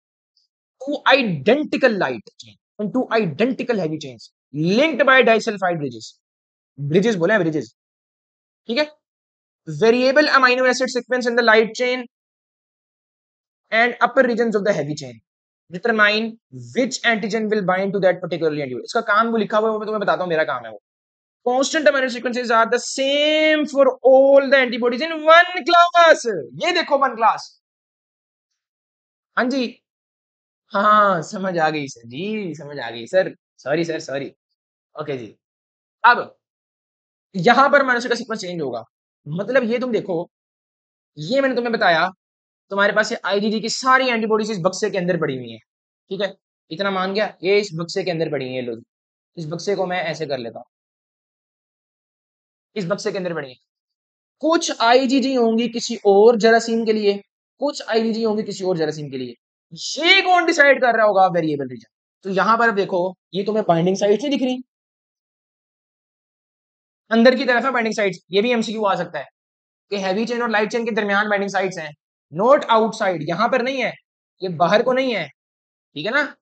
2 identical light chain and 2 identical heavy chains linked by disulfide bridges. Bridges बोले हैं, bridges, ठीक है। Variable amino acid sequence in the light chain and upper regions of the heavy chain determine which antigen will bind to that particular antibody. इसका काम वो लिखा हुआ है, मैं तुम्हें बताता हूँ, मेरा काम है वो। Constant amino sequences are the same for all the antibodies in one class. ये देखो one class, हाँ जी, हाँ समझ आ गई सर जी, समझ आ गई sir, sorry sir sorry, okay जी। अब यहां पर अमीनो एसिड का सीक्वेंस चेंज होगा, मतलब ये तुम देखो, ये मैंने तुम्हें बताया, तुम्हारे पास ये आईजीजी की सारी एंटीबॉडीज इस बक्से के अंदर पड़ी हुई है, ठीक है, इतना मान गया, ये इस बक्से के अंदर पड़ी हुई है, लो इस बक्से को मैं ऐसे कर लेता हूँ, इस बक्से के अंदर बढ़िए कुछ आईजीजी होंगी किसी और जरासीम के लिए, कुछ आईजीजी होंगी किसी और जरासीम के लिए। ये कौन डिसाइड कर रहा होगा वेरिएबल रीजन? तो यहां पर देखो, ये तुम्हें बाइंडिंग साइट्स नहीं दिख रही, अंदर की तरफ है बाइंडिंग साइट्स। ये भी एमसीक्यू आ सकता है कि हैवी चेन और लाइट चेन के दरमियान बाइंडिंग साइट्स हैं, नोट आउटसाइड, यहां पर नहीं है, ये बाहर को नहीं है, ठीक है ना?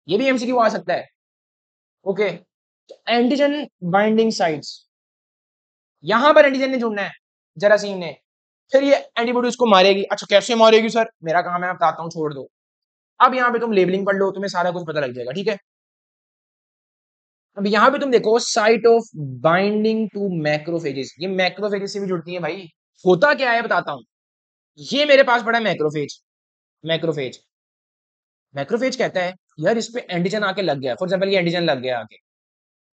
ये भी एमसीक्यू आ सकता है। ओके, तो एंटीजन बाइंडिंग साइट्स, यहां पर एंटीजन ने जुड़ना है जरासीम ने, फिर ये एंटीबॉडी उसको मारेगी। अच्छा कैसे मारेगी सर, मेरा काम है, मैं बताता हूँ, छोड़ दो। अब यहाँ पे तुम लेबलिंग पढ़ लो, तुम्हें सारा कुछ पता लग जाएगा, ठीक है? अब यहाँ पे तुम देखो site of binding to macrophages, ये मैक्रोफेजेस से भी जुड़ती है भाई। होता क्या है बताता हूँ, ये मेरे पास पड़ा है मैक्रोफेज। मैक्रोफेज, मैक्रोफेज कहता है यार इस पे एंटीजन आके लग गया, फॉर एग्जांपल ये एंटीजन लग गया आके,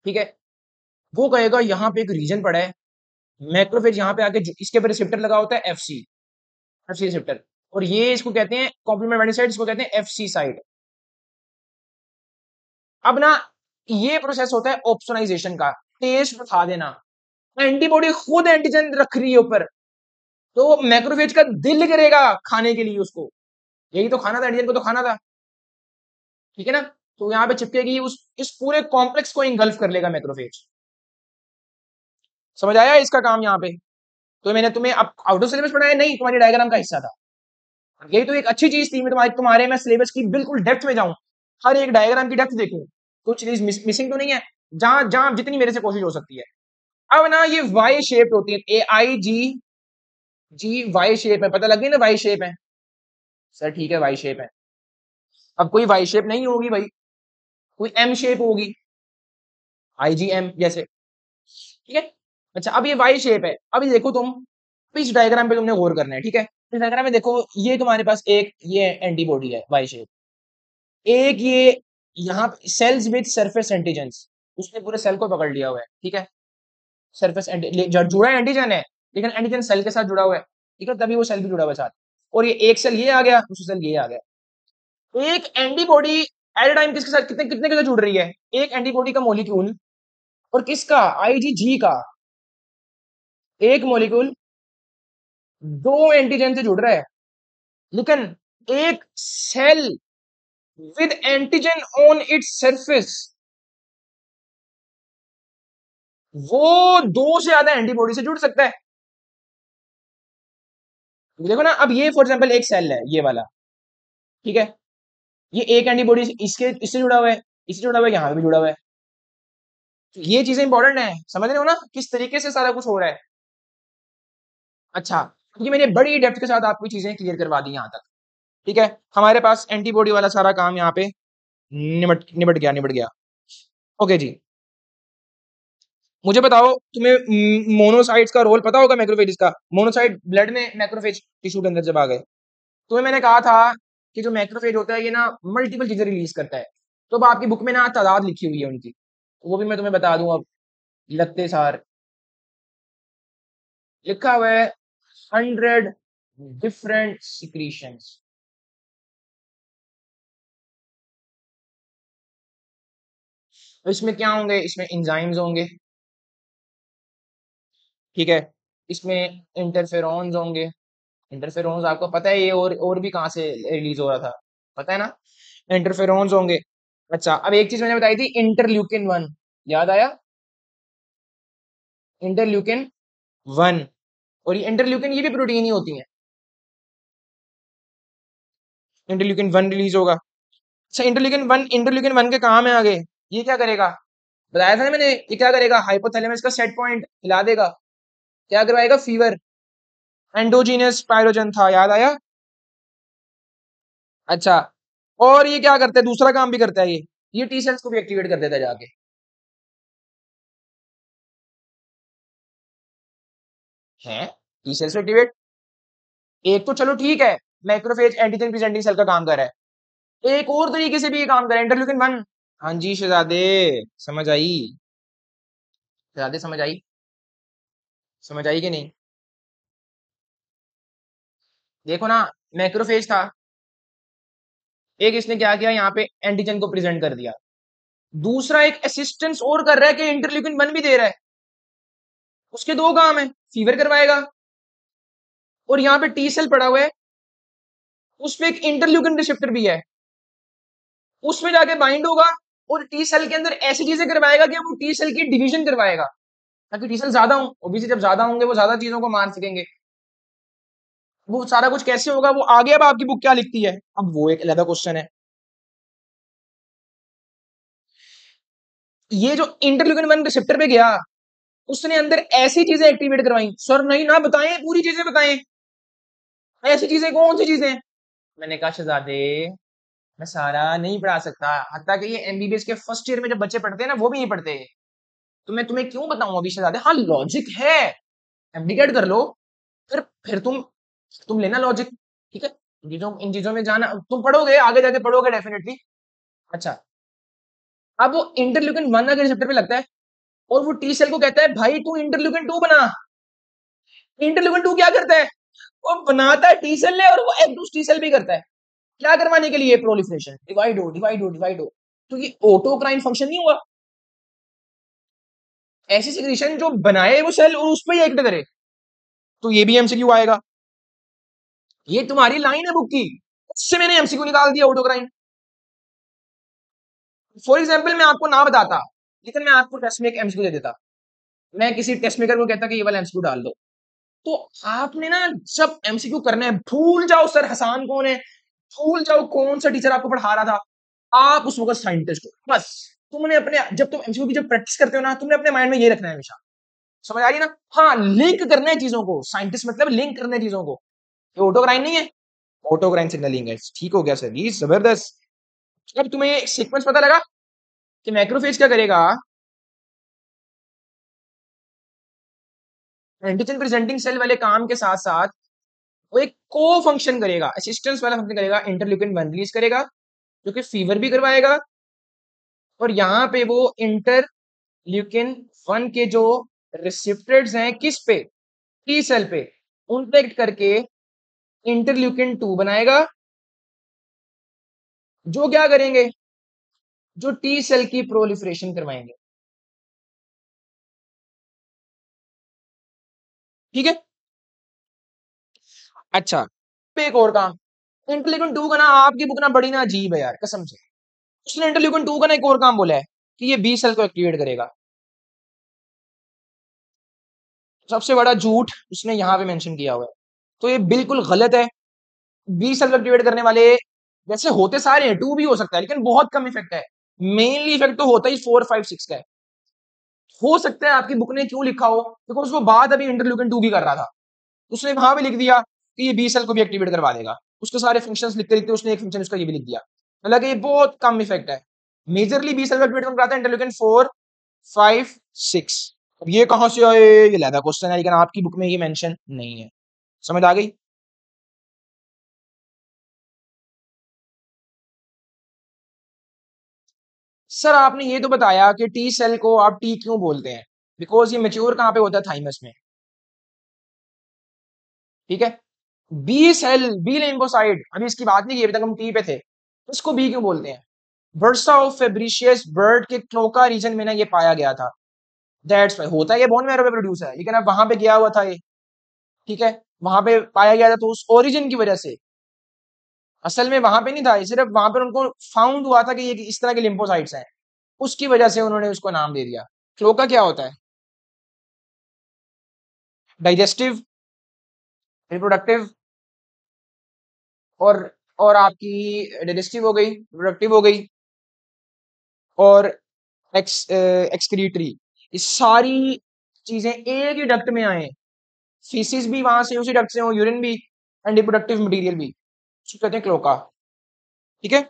ठीक है? वो कहेगा यहाँ पे एक रीजन पड़ा है, मैक्रोफेज यहाँ पे आके इसके पे रिसेप्टर लगा होता है एफसी, एफसी रिसेप्टर, और ये इसको कहते हैं कॉम्प्लीमेंट बाइंडिंग साइट, इसको कहते हैं एफसी साइट। अब ना ये प्रोसेस होता है ऑप्सोनाइजेशन का, टेस्ट उठा देना। एंटीबॉडी खुद एंटीजन रख रही है ऊपर, तो मैक्रोफेज का दिल करेगा खाने के लिए उसको, यही तो खाना था, एंटीजन को तो खाना था, ठीक है ना? तो यहाँ पे चिपकेगी, उस इस पूरे कॉम्प्लेक्स को इंगल्फ कर लेगा मैक्रोफेज। समझ आया इसका काम यहाँ पे? तो मैंने तुम्हें अब आउट ऑफ सिलेबस पढ़ाया नहीं, तुम्हारी डायग्राम का हिस्सा था। यही तो एक अच्छी चीज थी, मैं तुम्हारे मैं सिलेबस की बिल्कुल डेप्थ में जाऊं, हर एक डायग्राम की डेप्थ देखूं, कुछ चीज मिसिंग तो नहीं है, जहां जहां जितनी मेरे से कोशिश हो सकती है। अब ना ये वाई शेप होती है, ए आई जी, जी वाई शेप है, पता लग गई ना वाई शेप है? सर ठीक है वाई शेप है। अब कोई वाई शेप नहीं होगी भाई, कोई एम शेप होगी, आई जी एम जैसे, ठीक है? अच्छा अब ये वाई शेप है, अभी देखो तुम, इस डायग्राम पे तुमने गौर करना है, ठीक है? इस डायग्राम में देखो, ये तुम्हारे पास एक ये एंटीबॉडी है वाई शेप, एक ये यहाँ सेल्स विद सरफेस एंटीजेंस, उसने पूरे सेल को पकड़ लिया हुआ है, ठीक है? सरफेस जुड़ा है एंटीजन है, लेकिन एंटीजन सेल के साथ जुड़ा हुआ है, ठीक है? तभी वो सेल भी जुड़ा हुआ है साथ। और ये एक सेल ये आ गया, दूसरा सेल ये आ गया। एक एंटीबॉडी एट टाइम किसके साथ, कितने कितने के साथ जुड़ रही है? एक एंटीबॉडी का मॉलिक्यूल, और किसका, आईजीजी का, एक मॉलिक्यूल दो एंटीजन से जुड़ रहा है, लेकिन एक cell with antigen on its surface, वो दो से ज्यादा एंटीबॉडी से जुड़ सकता है। देखो ना, अब ये फॉर एग्जांपल एक सेल है ये वाला, ठीक है? ये एक एंटीबॉडी इसके इससे जुड़ा हुआ है, इससे जुड़ा हुआ है, यहाँ पे भी जुड़ा हुआ है। तो ये चीजें इंपॉर्टेंट है, समझ रहे हो ना किस तरीके से सारा कुछ हो रहा है? अच्छा, ये मैंने बड़ी डेप्थ के साथ आपको चीजें क्लियर करवा दी यहाँ तक, ठीक है? हमारे पास एंटीबॉडी वाला सारा काम यहाँ पे निमट निबट गया, निबट गया। ओके जी, मुझे बताओ, तुम्हें मोनोसाइट्स का रोल पता होगा मैक्रोफेजेस का? मोनोसाइट ब्लड में, मैक्रोफेज टिश्यू के अंदर जब आ गए। तुम्हें मैंने कहा था कि जो मैक्रोफेज होता है ये ना मल्टीपल चीजें रिलीज करता है, तो अब आपकी बुक में ना तादाद लिखी हुई है उनकी, वो भी मैं तुम्हें बता दूं अब, लगते सार लिखा हुआ है 100 डिफरेंट सिक्रीशंस। तो इसमें क्या होंगे, इसमें एंजाइम्स होंगे, ठीक है? इसमें इंटरफेरॉन्स होंगे, इंटरफेरॉन्स आपको पता है ये, और भी कहाँ से रिलीज हो रहा था, पता है ना? इंटरफेरॉन्स होंगे। अच्छा अब एक चीज मैंने बताई थी, इंटरल्यूकिन 1, याद आया? इंटरल्यूकिन 1, और ये इंटरल्यूकिन ये भी प्रोटीन ही होती है। इंटरल्यूकिन 1 रिलीज होगा। अच्छा इंटरल्यूकिन 1 के काम है आगे, ये क्या करेगा? बताया था ना मैंने, ये क्या करेगा, हाइपोथैलेमस का सेट पॉइंट हिला देगा, क्या करवाएगा, फीवर। एंडोजीनियस पायरोजन था, याद आया? अच्छा, और ये क्या करता है, दूसरा काम भी करता है ये टी सेल्स को भी एक्टिवेट कर देता है जाके। है टी सेल्स एक्टिवेट, एक तो चलो ठीक है, मैक्रोफेज एंटीजन प्रेजेंटिंग सेल का काम कर रहा है, एक और तरीके से भी ये काम कर रहा है, इंटरल्यूकिन 1। हाँ जी शहजादे, समझ आई? शहजादे समझ आई? समझ आई कि नहीं? देखो ना, मैक्रोफेज था, एक इसने क्या किया, यहाँ पे एंटीजन को प्रेजेंट कर दिया, दूसरा एक असिस्टेंस और कर रहा है कि इंटरल्यूकिन 1 भी दे रहा है। उसके दो काम है, फीवर करवाएगा और यहाँ पे टी सेल पड़ा हुआ है, उस पे एक इंटरल्यूकिन रिसेप्टर भी है, उसमें जाके बाइंड होगा और टी सेल के अंदर ऐसी चीजें करवाएगा कि वो टी सेल की डिवीजन करवाएगा ताकि टी सेल ज्यादा हो। ओबीसी जब ज्यादा होंगे वो ज्यादा चीजों को मार सकेंगे। वो सारा कुछ कैसे होगा वो आगे अब आपकी बुक क्या लिखती है, अब वो एक अलग क्वेश्चन है। ये जो इंटरल्यूकिन 1 रिसेप्टर पे गया, उसने अंदर ऐसी चीजें एक्टिवेट करवाई। सर नहीं ना बताएं, पूरी चीजें बताएं, ऐसी चीजें कौन सी चीजें। मैंने कहा शहजादे मैं सारा नहीं पढ़ा सकता, हत्ता कि ये एमबीबीएस के फर्स्ट ईयर में जब बच्चे पढ़ते हैं ना वो भी नहीं पढ़ते। तो मैं तुम्हें क्यों बताऊं अभी शहजादे, हाँ लॉजिक है, एब्डिकेट कर लो, फिर तुम लेना लॉजिक, ठीक है। इन चीजों में जाना तुम पढ़ोगे, आगे जाके पढ़ोगे डेफिनेटली। अच्छा, अब वो इंटरल्यूकिन 1 अगर रिसेप्टर पे लगता है और वो टी सेल को कहता है भाई तू इंटरल्यूकिन 2 बना। इंटरल्यूकिन 2 क्या करता है, वो बनाता है टी सेल ले और वो एक्टिव टी सेल भी करता है, क्या करवाने के लिए, प्रोलिफरेशन, डिवाइड हो डिवाइड हो डिवाइड हो। तो ये ऑटोक्राइन फंक्शन नहीं हुआ, ऐसी सिक्रीशन जो बनाए वो सेल और उस पर ही एक्ट करे। तो ये भी एमसीक्यू आएगा, ये तुम्हारी लाइन है बुक की, उससे मैंने एमसीक्यू निकाल दिया ऑटोक्राइन। फॉर एग्जाम्पल मैं आपको ना बताता, लेकिन मैं आपको टेस्ट में एक एमसीक्यू दे देता, मैं किसी टेस्ट मेकर को कहता कि ये वाला एमसीक्यू डाल दो, तो आपने ना जब एमसीक्यू करना है भूल जाओ सर हसान कौन है, भूल जाओ कौन सा टीचर आपको पढ़ा रहा था, आप उस वक्त साइंटिस्ट हो बस। तुमने अपने जब तुम एमसीक्यू की जब प्रैक्टिस करते हो ना, तुमने अपने माइंड में ये रखना है हमेशा, समझ आ रही है ना। हाँ लिंक करना है चीजों को, साइंटिस्ट मतलब लिंक करना है चीजों को, ये ऑटोक्राइन नहीं है, ऑटोक्राइन सिग्नलिंग है। ठीक हो गया सर, ये जबरदस्त। अब तुम्हें एक सीक्वेंस पता लगा कि मैक्रोफेज क्या करेगा, एंटीजन प्रेजेंटिंग सेल वाले काम के साथ साथ वो एक को फंक्शन करेगा, असिस्टेंस वाला फंक्शन करेगा, इंटरल्यूकिन 1 रिलीज करेगा जो कि फीवर भी करवाएगा, और यहाँ पे वो इंटरल्यूकिन 1 के जो रिसेप्टर्स हैं किस पे, टी सेल पे, उन पे एक्ट करके इंटरल्यूकिन 2 बनाएगा, जो क्या करेंगे, जो टी सेल की प्रोलिफरेशन करवाएंगे। ठीक है। अच्छा, पे एक और काम, इंटरल्यूकिन 2 का ना आपकी बुक ना बड़ी ना अजीब है यार कसम से। उसने इंटरल्यूकिन 2 का ना एक और काम बोला है कि ये बी सेल को एक्टिवेट करेगा। सबसे बड़ा झूठ उसने यहां पे मेंशन किया हुआ है, तो ये बिल्कुल गलत है। बी सेल को एक्टिवेट करने वाले वैसे होते सारे हैं, 2 भी हो सकता है लेकिन बहुत कम इफेक्ट है, मेनली इफेक्ट तो होता ही 4 5 6 का है। हो सकता है आपकी बुक ने क्यों लिखा हो, बिकॉज वो बात अभी इंटरल्यूकिन 2 की कर रहा था, उसने वहां भी लिख दिया कि ये बी सेल को भी एक्टिवेट करवा देगा, उसके सारे फंक्शंस लिखते लिखते उसने एक फंक्शन उसका ये भी लिख दिया, मतलब ये बहुत कम इफेक्ट है। मेजरली बी सेल को एक्टिवेट कराता है इंटरल्यूकिन 4 5 6। अब ये कहां से आए, ये लैदा क्वेश्चन है लेकिन आपकी बुक में ये मेंशन नहीं है, समझ आ गई। सर आपने ये तो बताया कि टी सेल को आप टी क्यों बोलते हैं, बिकॉज ये मेच्योर कहां पे होता है, थाइमस में, ठीक है। बी सेल, बी लिम्फोसाइट, अभी इसकी बात नहीं की, अभी तक हम टी पे थे, इसको बी क्यों बोलते हैं, वर्सा ऑफ फेब्रिशियस बर्ड के क्लोका रीजन में ना ये पाया गया था, दैट्स व्हाई होता है, ये बोन मैरो पे प्रोड्यूस है, लेकिन अब वहां पे गया हुआ था ये, ठीक है, वहां पे पाया गया था तो उस ओरिजिन की वजह से, असल में वहां पे नहीं था, सिर्फ वहां पर उनको फाउंड हुआ था कि ये इस तरह के लिम्फोसाइट्स हैं, उसकी वजह से उन्होंने उसको नाम दे दिया। क्लोका क्या होता है, डाइजेस्टिव, रिप्रोडक्टिव, और और आपकी डाइजेस्टिव हो गई, रिप्रोडक्टिव हो गई, और एक्सक्रीटरी, ये सारी चीजें एक ही डक्ट में आए, फीसिस भी वहां से उसी डक्ट से हो, यूरिन भी, एंड रिप्रोडक्टिव मटेरियल भी, उसको कहते हैं क्लोका, ठीक है।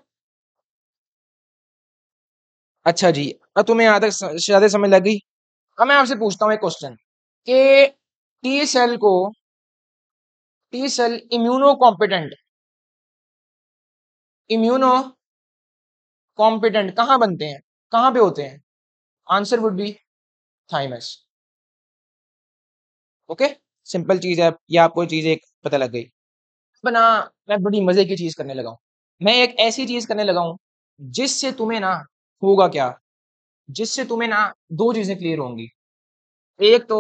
अच्छा जी, अब तुम्हें यहाँ तक ज्यादा समझ लग गई। अब मैं आपसे पूछता हूँ एक क्वेश्चन कि टी सेल को, T cell immunocompetent, immunocompetent कहाँ बनते हैं, कहाँ पे होते हैं, answer would be thymus. Okay, simple चीज है, ये आपको चीज एक पता लग गई। बना, मैं बड़ी मजे की चीज करने लगा हूं, मैं एक ऐसी चीज करने लगा हूं जिससे तुम्हें ना होगा क्या, जिससे तुम्हें ना दो चीजें क्लियर होंगी। एक तो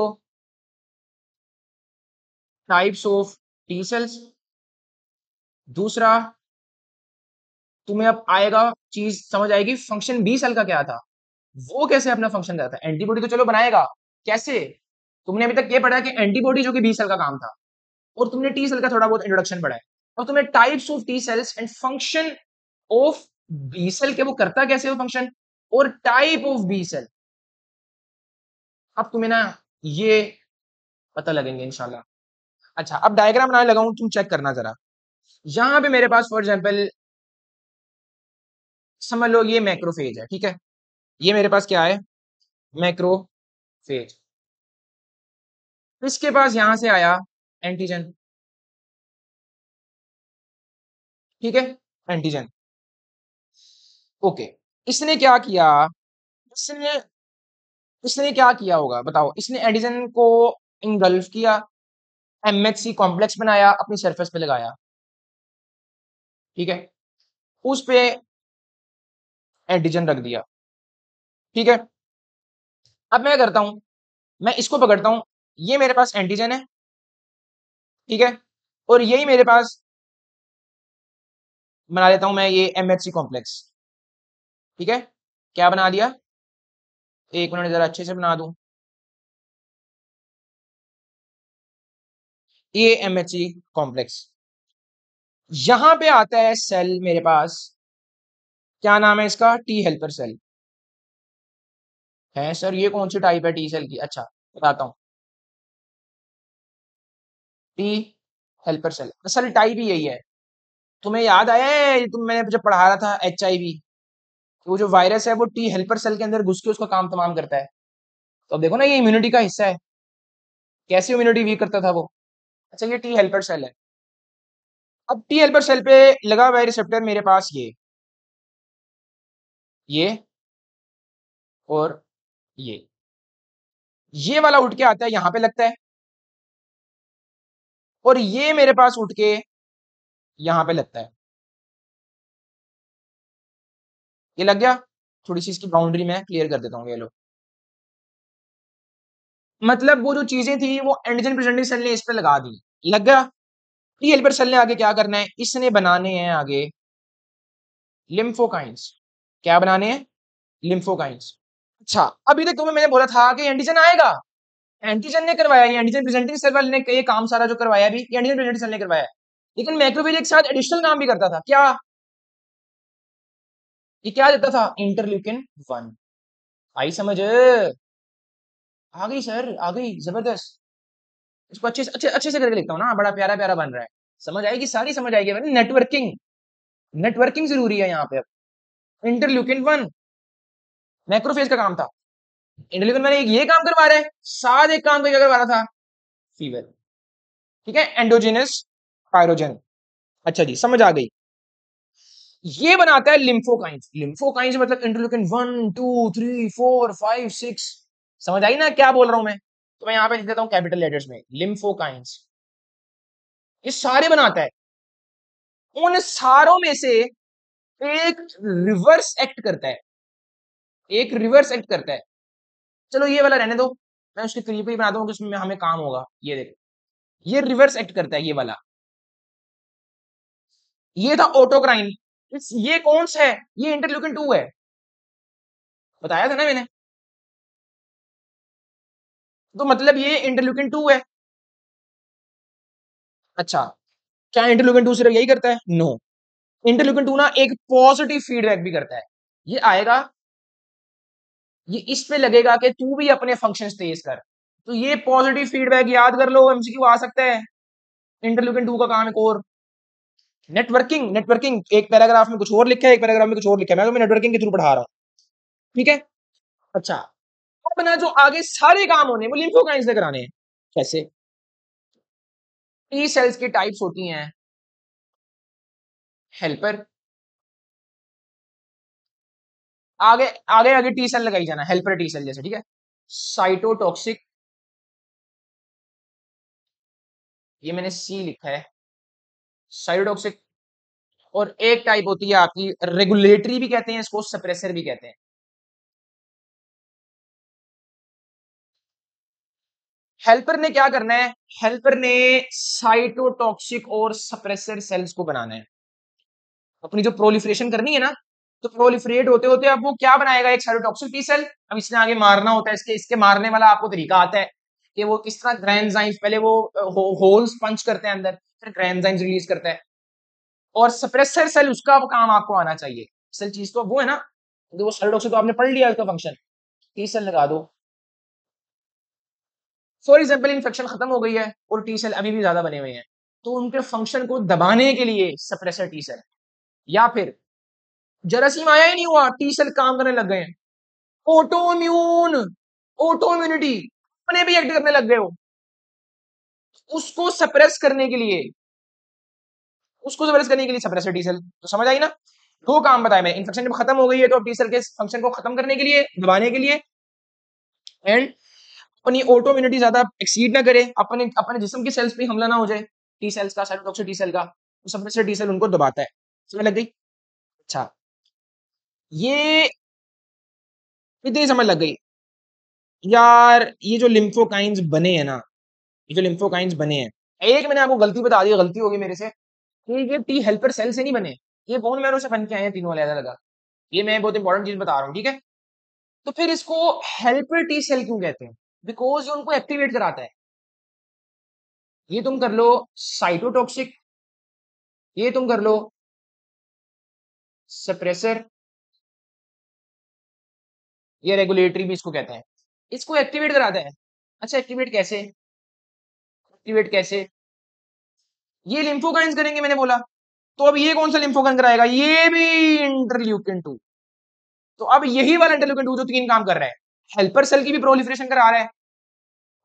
टाइप्स ऑफ टी सेल्स, दूसरा तुम्हें अब आएगा चीज समझ आएगी फंक्शन बी सेल का क्या था, वो कैसे अपना फंक्शन करता है। एंटीबॉडी तो चलो बनाएगा, कैसे? तुमने अभी तक ये पढ़ा कि एंटीबॉडी जो कि बी सेल का काम था, और तुमने टी सेल का थोड़ा बहुत इंट्रोडक्शन पढ़ा है, और तुम्हें types of T cells and function of B cell के वो करता कैसे वो फंक्शन, और टाइप ऑफ बी सेल, अब तुम्हें ना ये पता लगेंगे इंशाल्लाह। अच्छा, अब डायग्राम बनाने लगा हूं, तुम चेक करना जरा। यहां पे मेरे पास फॉर एग्जांपल समझ लो ये मैक्रोफेज है, ठीक है। ये मेरे पास क्या है, मैक्रोफेज। इसके पास यहां से आया एंटीजन, ठीक है, एंटीजन। ओके, इसने क्या किया, इसने इसने क्या किया होगा बताओ, इसने एंटीजन को इंगल्फ किया, एमएचसी कॉम्प्लेक्स बनाया, अपनी सरफेस पे लगाया, ठीक है, उस पे एंटीजन रख दिया, ठीक है। अब मैं करता हूं, मैं इसको पकड़ता हूं, ये मेरे पास एंटीजन है, ठीक है, और यही मेरे पास बना लेता हूं मैं ये एमएचसी कॉम्प्लेक्स, ठीक है। क्या बना दिया, एक मिनट जरा अच्छे से बना दूं, ये एमएचसी कॉम्प्लेक्स। यहां पे आता है सेल मेरे पास, क्या नाम है इसका, टी हेल्पर सेल है। सर ये कौन सी टाइप है टी सेल की, अच्छा बताता हूं, टी हेल्पर सेल असल टाइप ही यही है। तुम्हें याद आया है, तुम मैंने जब पढ़ा रहा था HIV, वो जो वायरस है वो टी हेल्पर सेल के अंदर घुस के उसका काम तमाम करता है। तो अब देखो ना ये इम्यूनिटी का हिस्सा है, कैसे इम्यूनिटी वीक करता था वो। अच्छा, ये टी हेल्पर सेल है। अब टी हेल्पर सेल पे लगा हुआ है रिसेप्टर मेरे पास, ये और ये वाला उठ के आता है यहां पे लगता है, और ये मेरे पास उठ के यहां पे लगता है, ये लग गया। थोड़ी सी इसकी बाउंड्री मैं क्लियर कर देता हूँ, ये लो। मतलब वो जो चीजें थी वो एंटीजन प्रेजेंटिंग सेल ने इस पे लगा दी, लग गया। टी हेल्पर सेल ने आगे क्या करना है, इसने बनाने हैं आगे लिम्फोकाइंस। क्या बनाने हैं, लिम्फोकाइंस। अच्छा, अभी तक तुम्हें मैंने बोला था कि एंटीजन आएगा, एंटीजन ने करवाया, ये एंटीजन प्रेजेंटिंग सेल वाले ने ये काम सारा जो करवाया भी ये एंटीजन प्रेजेंटिंग सेल ने करवाया। लेकिन मैक्रोफेज एक साथ एडिशनल काम भी करता था, क्या? ये क्या देता था, इंटरल्यूकिन 1। आई समझ, आ गई सर, आ गई, जबरदस्त। इसको अच्छे अच्छे अच्छे से करके लिखता हूँ ना, बड़ा प्यारा प्यारा बन रहा है, समझ आएगी, सारी समझ आएगी। नेटवर्किंग, नेटवर्किंग जरूरी है यहाँ पे। अब इंटरल्यूकिन 1 मैक्रोफेज का काम था, इंटरल्यूकिन 1 ये काम करवा रहा है, साथ एक काम क्या करवा रहा था, फीवर, ठीक है, एंडोजिनस पायरोजन। अच्छा जी, समझ आ गई। ये बनाता है लिम्फोकाइंस, लिम्फोकाइंस मतलब इंटरल्यूकिन 1 2 3 4 5 6। समझ आई ना क्या बोल रहा हूं मैं? तो मैं यहां पे लिख देता हूं कैपिटल लेटर्स में, लिम्फोकाइंस। ये सारे बनाता है, उन सारों में से एक रिवर्स एक्ट करता है, एक रिवर्स एक्ट करता है। चलो ये वाला रहने दो, मैं उसके करीब ही बना दूंगा कि उसमें हमें काम होगा। ये देखो, ये रिवर्स एक्ट करता है ये वाला, ये था ऑटोक्राइन। ये कौन सा है, ये इंटरल्यूकिन 2 है, बताया था ना मैंने। तो मतलब ये इंटरल्यूकिन 2 है। अच्छा, क्या इंटरल्यूकिन 2 सिर्फ यही करता है, नो। इंटरल्यूकिन 2 ना एक पॉजिटिव फीडबैक भी करता है। ये आएगा, ये इस पे लगेगा कि तू भी अपने फंक्शंस तेज कर, तो ये पॉजिटिव फीडबैक याद कर लो, एमसीक्यू आ सकता है। इंटरल्यूकिन 2 का काम एक और, नेटवर्किंग, नेटवर्किंग एक पैराग्राफ में कुछ और लिखा है, एक पैराग्राफ में कुछ और लिखा है, मैं तो नेटवर्किंग के थ्रू पढ़ा रहा हूं, ठीक है। अच्छा, अब ना जो आगे सारे काम होने वो लिम्फोकाइंस से कराने हैं। कैसे, टी सेल्स की टाइप्स होती हैं, हेल्पर, आगे आगे आगे टी सेल लगाई जाना, हेल्पर टी सेल जैसे, ठीक है। साइटोटॉक्सिक, ये मैंने सी लिखा है, साइटोटॉक्सिक। और एक टाइप होती है आपकी रेगुलेटरी भी कहते हैं इसको, सप्रेसर भी कहते हैं। हेल्पर ने क्या करना है? हेल्पर ने साइटोटॉक्सिक और सप्रेसर सेल्स को बनाना है। अपनी जो प्रोलिफरेशन करनी है ना, तो प्रोलिफरेट होते होते अब वो क्या बनाएगा? एक साइटोटॉक्सिक टी सेल। अब इसने आगे मारना होता है, इसके मारने वाला आपको तरीका आता है कि वो किस तरह ग्रैंजाइम्स, पहले वो होल्स पंच करते हैं अंदर, फिर ग्रैंजाइम्स रिलीज करता है। और सप्रेसर सेल, उसका वो काम आपको आना चाहिए। असल चीज तो वो है ना, तो वो साइटोटॉक्सिक तो आपने पढ़ लिया उसका फंक्शन। टी सेल लगा दो। फॉर एग्जाम्पल इन्फेक्शन खत्म हो गई है और टी सेल अभी भी ज्यादा बने हुए हैं, तो उनके फंक्शन को दबाने के लिए सप्रेसर टी सेल। या फिर जरासीम आया ही नहीं हुआ, टी सेल काम करने लग गए हैं, ऑटो इम्यून, ऑटो इम्यूनिटी, अपने भी एक्ट करने लग गए हो, उसको सप्रेस करने के लिए, उसको सप्रेस करने के लिए सप्रेसर टी सेल। तो समझ आई ना? दो काम बताए मैंने, इन्फेक्शन जब खत्म हो गई है तो टी सेल के फंक्शन को खत्म करने के लिए, दबाने के लिए, एंड अपनी ऑटो इम्यूनिटी ज्यादा एक्सीड ना करे, अपने अपने जिस्म के सेल्स पे हमला ना हो जाए टी सेल्स का, साइटोटॉक्सिक टी सेल का, तो सप्रेसर टी सेल उनको दबाता है। समझ लग गई? अच्छा, ये इतनी समझ लग गई। यार ये जो लिम्फोकाइंस बने हैं ना, ये जो लिम्फोकाइंस बने हैं, एक मैंने आपको गलती बता दी, गलती होगी मेरे से, कि ये टी हेल्पर सेल से नहीं बने, ये बोन मैरो से बन के आए हैं तीनों अलग अलग। ये मैं बहुत इंपॉर्टेंट चीज बता रहा हूँ, ठीक है? तो फिर इसको हेल्पर टी सेल क्यों कहते हैं? बिकॉज ये उनको एक्टिवेट कराता है। ये तुम कर लो साइटोटॉक्सिक, ये तुम कर लो सप्रेसर, ये रेगुलेटरी भी इसको कहते हैं। इसको एक्टिवेट कराता है। अच्छा, एक्टिवेट कैसे? एक्टिवेट कैसे? ये लिम्फोकाइंस करेंगे मैंने बोला। तो अब ये कौन सा लिम्फोकाइन कराएगा? ये भी इंटरल्यूकिन 2। तो अब यही वाला इंटरल्यूकिन 2 जो तीन काम कर रहा है, हेल्पर सेल की भी प्रोलिफरेशन करा रहा है,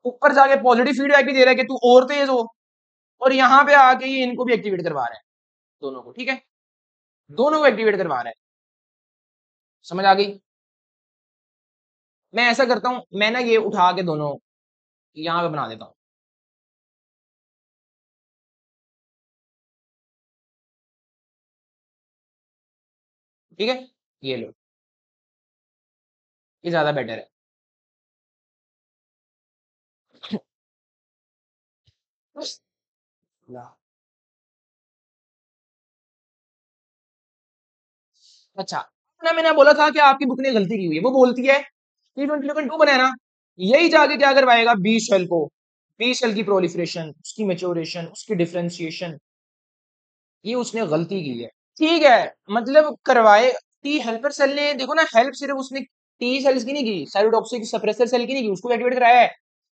ऊपर जाके पॉजिटिव फीडबैक भी दे रहा है कि तू और तेज हो, और यहां पे आके ये इनको भी एक्टिवेट करवा रहा है, दोनों को, ठीक है? दोनों को एक्टिवेट करवा रहा है। समझ आ गई? मैं ऐसा करता हूं, मैं ना ये उठा के दोनों यहां पे बना देता हूं, ठीक है? ये लो, ये ज्यादा बेटर है। अच्छा, ना मैंने बोला था कि आपकी बुक ने गलती की हुई है, वो बोलती है कि जो इंटरल्यूकिन 2 बना है ना, यही जाके क्या करवाएगा? बी सेल को, बी सेल की प्रोलिफरेशन, उसकी मेच्योरेशन, उसकी डिफरेंशिएशन, ये उसने गलती की है। ठीक है, मतलब करवाए। टी हेल्पर सेल ने, देखो ना, हेल्प सिर्फ उसने टी सेल्स की नहीं की, साइटोटॉक्सिक सप्रेसर सेल की नहीं की, उसको एक्टिवेट कराया है,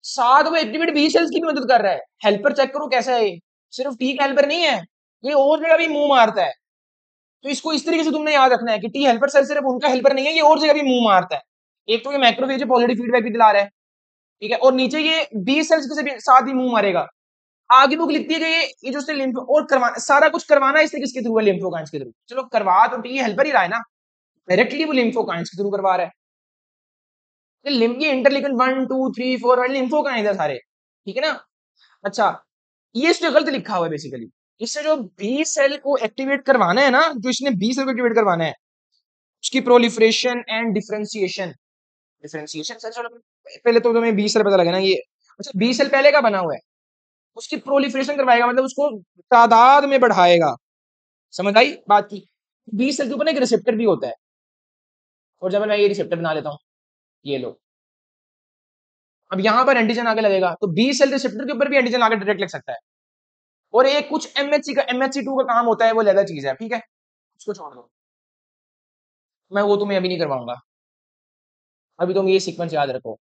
साथ में एक्टिवेट बी सेल्स की भी मदद कर रहा है। हेल्पर चेक करो कैसा है ये, सिर्फ टी का हेल्पर नहीं है, ये और जगह भी मुंह मारता है। तो इसको इस तरीके से तुमने याद रखना है कि टी हेल्पर सेल सिर्फ उनका हेल्पर नहीं है, ये और जगह भी मुंह मारता है। एक तो ये मैक्रोफेज पॉजिटिव फीडबैक भी दिला रहा है, ठीक है, और नीचे ये बी सेल्स के भी साथ ही मुंह मारेगा। आगे बुक लिखती है कि ये जो उसने लिम्फ और करवाना, सारा कुछ करवाना इसने किसके थ्रू है? लिम्फोकाइंस के थ्रू। चलो करवा तो टी हेल्पर ही रहा है ना, डायरेक्टली वो लिम्फोकाइंस के थ्रू करवा रहा है। ये इंटरलिकन 1 2 3 4 वाले लिम्फोकाइंस है सारे, ठीक है ना? अच्छा, ये इसने गलत लिखा हुआ है बेसिकली। इससे जो बी सेल को एक्टिवेट करवाना है ना, जो इसने बी सेल को एक्टिवेट करवाना है, उसकी proliferation and differentiation, differentiation sir, चलो पहले तो तुम्हें बी सेल पता लगा ना ये। अच्छा, बी सेल पहले का बना हुआ है, उसकी प्रोलिफरेशन करवाएगा, मतलब उसको तादाद में बढ़ाएगा। समझ आई बात की? बी सेल के ऊपर ना एक रिसेप्टर भी होता है, और जब मैं ये रिसेप्टर बना लेता हूँ, ये लो, अब यहां पर एंटीजन आगे लगेगा, तो बी सेल रिसेप्टर के ऊपर भी एंटीजन आगे डायरेक्ट लग सकता है। और एक कुछ एमएचसी का, एमएचसी 2 का काम होता है, वो ज्यादा चीज है, ठीक है, उसको छोड़ दो, मैं वो तुम्हें अभी नहीं करवाऊंगा, अभी तुम ये सीक्वेंस याद रखो,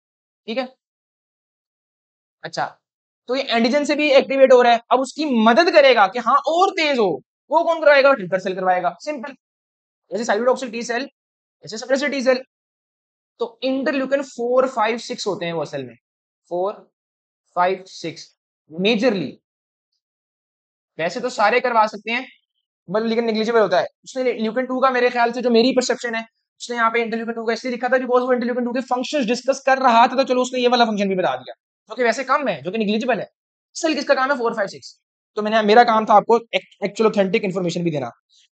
ठीक है? अच्छा, तो ये एंटीजन से भी एक्टिवेट हो रहा है, अब उसकी मदद करेगा कि हाँ और तेज हो, वो कौन करवाएगा? ट्रिगर सेल करवाएगा, सिंपल। जैसे साइटोटॉक्सिक टी सेल, जैसे सप्रेसर टी सेल। तो इंटरल्यूकिन 4 5 6 होते हैं वो असल में, 4 5 6 मेजरली। वैसे तो सारे करवा सकते हैं, बट लेकिन नेग्लिजिबल होता है। उसने ल्यूकिन 2 का, मेरे ख्याल से जो मेरी परसेप्शन है, उसने यहाँ पे इंटरल्यूकिन 2 का इसलिए लिखा था बिकॉज वो इंटरल्यूकिन 2 के फंक्शंस डिस्कस कर रहा था, तो चलो उसने ये वाला फंक्शन भी बता दिया, जो कि वैसे कम है, जो कि निग्लिजिबल है। सेल किसका काम है? 4 5 6। तो मैंने, मेरा काम था आपको एक्चुअल ऑथेंटिक इन्फॉर्मेशन भी देना,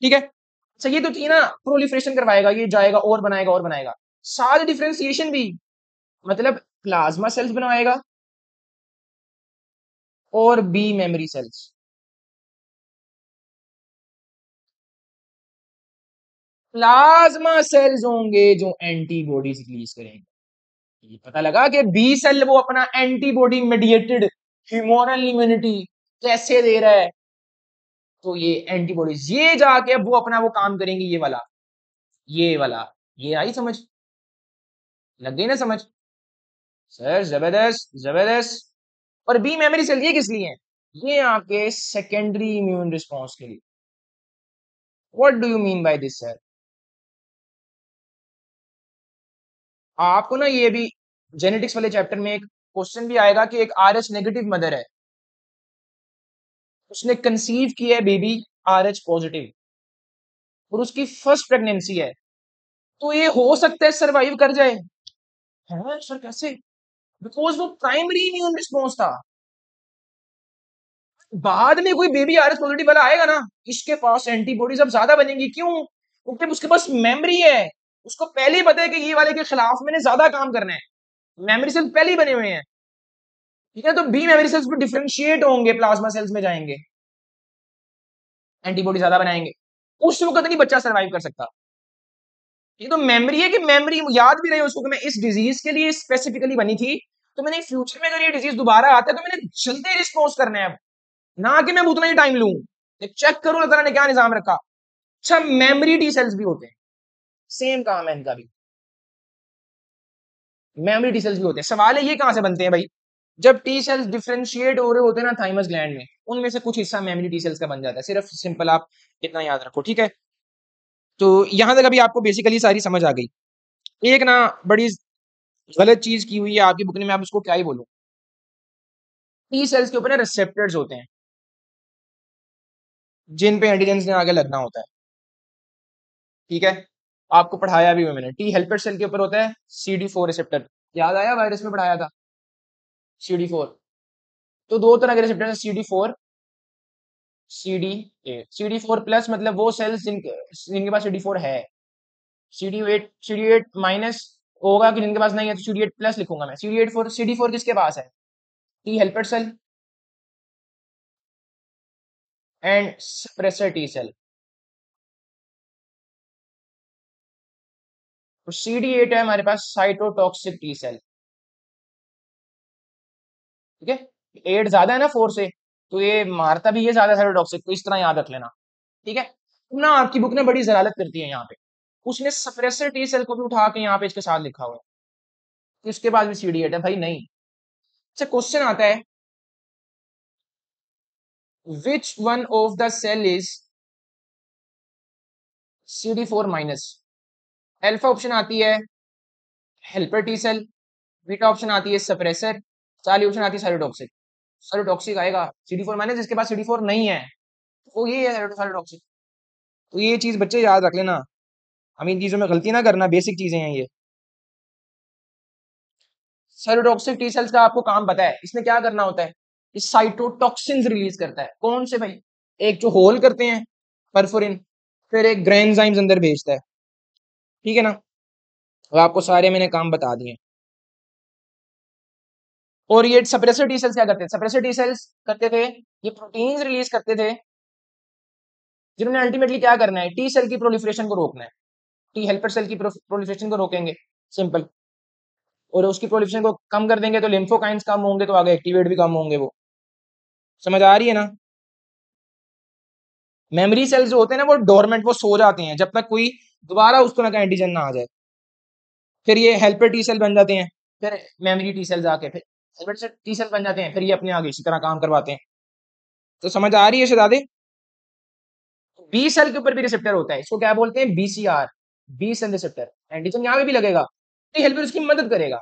ठीक है? अच्छा, ये तो थी ना प्रोलिफरेशन करवाएगा, ये जाएगा और बनाएगा और बनाएगा, साथ डिफरेंशिएशन भी, मतलब प्लाज्मा सेल्स बनवाएगा, और B memory cells. Plasma cells होंगे जो एंटीबॉडीज रिलीज करेंगे। ये पता लगा कि बी सेल वो अपना एंटीबॉडी मेडिएटेड ह्यूमोरल इम्यूनिटी कैसे दे रहा है, तो ये एंटीबॉडीज ये जाके अब वो अपना वो काम करेंगी, ये वाला ये आई समझ, लग गई ना समझ? सर जबरदस्त जबरदस्त। और बी मेमोरी सेल ये किस लिए है? ये आपके सेकेंडरी इम्यून रिस्पॉन्स के लिए। What do you mean by this sir? आपको ना ये भी जेनेटिक्स वाले चैप्टर में एक क्वेश्चन भी आएगा कि एक आरएच नेगेटिव मदर है, उसने कंसीव किया है बेबी आरएच पॉजिटिव, और उसकी फर्स्ट प्रेगनेंसी है, तो ये हो सकता है सरवाइव कर जाए। है सर कैसे? बिकॉज वो प्राइमरी इम्यून रिस्पॉन्स था। बाद में कोई बेबी आरएच पॉजिटिव वाला आएगा ना, इसके पास एंटीबॉडीज अब ज्यादा बनेंगी, क्यों? क्योंकि उसके पास मेमोरी है, उसको पहले ही पता है कि ये वाले के खिलाफ मैंने ज्यादा काम करना है, मेमोरी सेल्स पहले ही बने हुए हैं। ठीक है, तो बी मेमोरी सेल्स भी डिफरेंशिएट होंगे, प्लाज्मा सेल्स में जाएंगे, एंटीबॉडी ज्यादा बनाएंगे, उस वक्त नहीं बच्चा सर्वाइव कर सकता। ये तो मेमोरी है कि मेमोरी याद भी रहे उसको कि मैं इस डिजीज के लिए स्पेसिफिकली बनी थी, तो मैंने फ्यूचर में अगर ये डिजीज दोबारा आता है तो मैंने जल्दी रिस्पॉन्स करना है अब, ना कि मैं उतना ही टाइम लूं। चेक करो अल्लाह ने क्या निजाम रखा। अच्छा, मेमोरी टी सेल्स भी होते हैं, सेम काम है इनका भी, मेमोरी टी सेल्स भी होते हैं। सवाल है ये कहां से बनते हैं भाई? जब टी सेल्स डिफरेंशिएट हो रहे होते हैं ना थाइमस ग्लैंड में, उनमें से कुछ हिस्सा मेमोरी टी सेल्स का बन जाता है, सिर्फ सिंपल आप इतना याद रखो, ठीक है? तो यहां तक अभी आपको बेसिकली सारी समझ आ गई। एक ना बड़ी गलत चीज की हुई है आपकी बुक ने, मैं आप उसको क्या ही बोलूं। टी सेल्स के ऊपर ना रिसेप्टर्स होते हैं जिन पे एंटीजन ने आगे लगना होता है, ठीक है? आपको पढ़ाया भी हुआ मैंने, टी हेल्पर सेल के ऊपर होता है CD4 रिसेप्टर, याद आया वायरस में पढ़ाया था CD4। तो दो तरह के रिसेप्टर है, CD4 प्लस मतलब वो सेल्स जिनके पास CD4 है, CD8 माइनस होगा कि जिनके पास नहीं है, तो CD8 प्लस लिखूंगा मैं। CD4 किसके पास है? T helper cell and suppressor T cell. तो CD8 है हमारे पास साइटोटॉक्सिक टी सेल, ठीक है? 8 ज्यादा है ना 4 से, तो ये मारता भी ये ज्यादा साइटोटॉक्सिक, तो इस तरह याद रख लेना, ठीक है? तो ना आपकी बुक ने बड़ी जलालत करती है यहाँ पे, उसने सप्रेसर टी सेल को भी उठा के यहाँ पे इसके साथ लिखा हुआ है, तो इसके पास भी CD8 है भाई नहीं। अच्छा, क्वेश्चन आता है which one of the cell is CD4 minus? Alpha option आती है helper T cell, beta option आती है सप्रेसर, चाली ऑप्शन आती है साइटोटॉक्सिक। साइटोटॉक्सिक आएगा CD4 माइनस, जिसके पास CD4 नहीं है वो ये है साइटोटॉक्सिक। तो ये चीज बच्चे याद रख लेना, हम इन चीजों में गलती ना करना, बेसिक चीजें हैं ये। साइटोटॉक्सिक टी सेल्स का आपको काम पता है, इसमें क्या करना होता है? ये साइटोटॉक्सिन्स रिलीज करता है, कौन से भाई? एक जो होल करते हैं परफोरिन, फिर एक ग्रेन्जाइम्स अंदर भेजता है, ठीक है ना? और आपको सारे मैंने काम बता दिए। और ये सप्रेसर टी सेल्स क्या करते थे? सप्रेसर टी सेल्स करते थे, ये प्रोटीन्स रिलीज करते थे जिन्होंने अल्टीमेटली क्या करना है, टी सेल की प्रोलिफरेशन को रोकना है। टी हेल्पर सेल की प्रोलिफरेशन को रोकेंगे, सिंपल। और उसकी प्रोलिफरेशन को कम कर देंगे तो लिम्फोकाइंस कम होंगे, तो आगे एक्टिवेट भी कम होंगे। वो समझ आ रही है ना? मेमोरी सेल्स जो होते हैं ना वो डोरमेंट, वो सो जाते हैं जब तक कोई दोबारा उस तरह का एंटीजन ना आ जाए, फिर ये हेल्पर टी सेल बन जाते हैं, फिर मेमोरी टी सेल्स आके फिर हेल्पर टी सेल बन जाते हैं, फिर ये अपने आगे इसी तरह काम करवाते हैं। तो समझ आ रही है शहजादे? बी सेल के ऊपर भी रिसेप्टर होता है, इसको क्या बोलते हैं? BCR, B cell receptor. Antigen यहाँ पे भी लगेगा, तो हेल्पर उसकी मदद करेगा,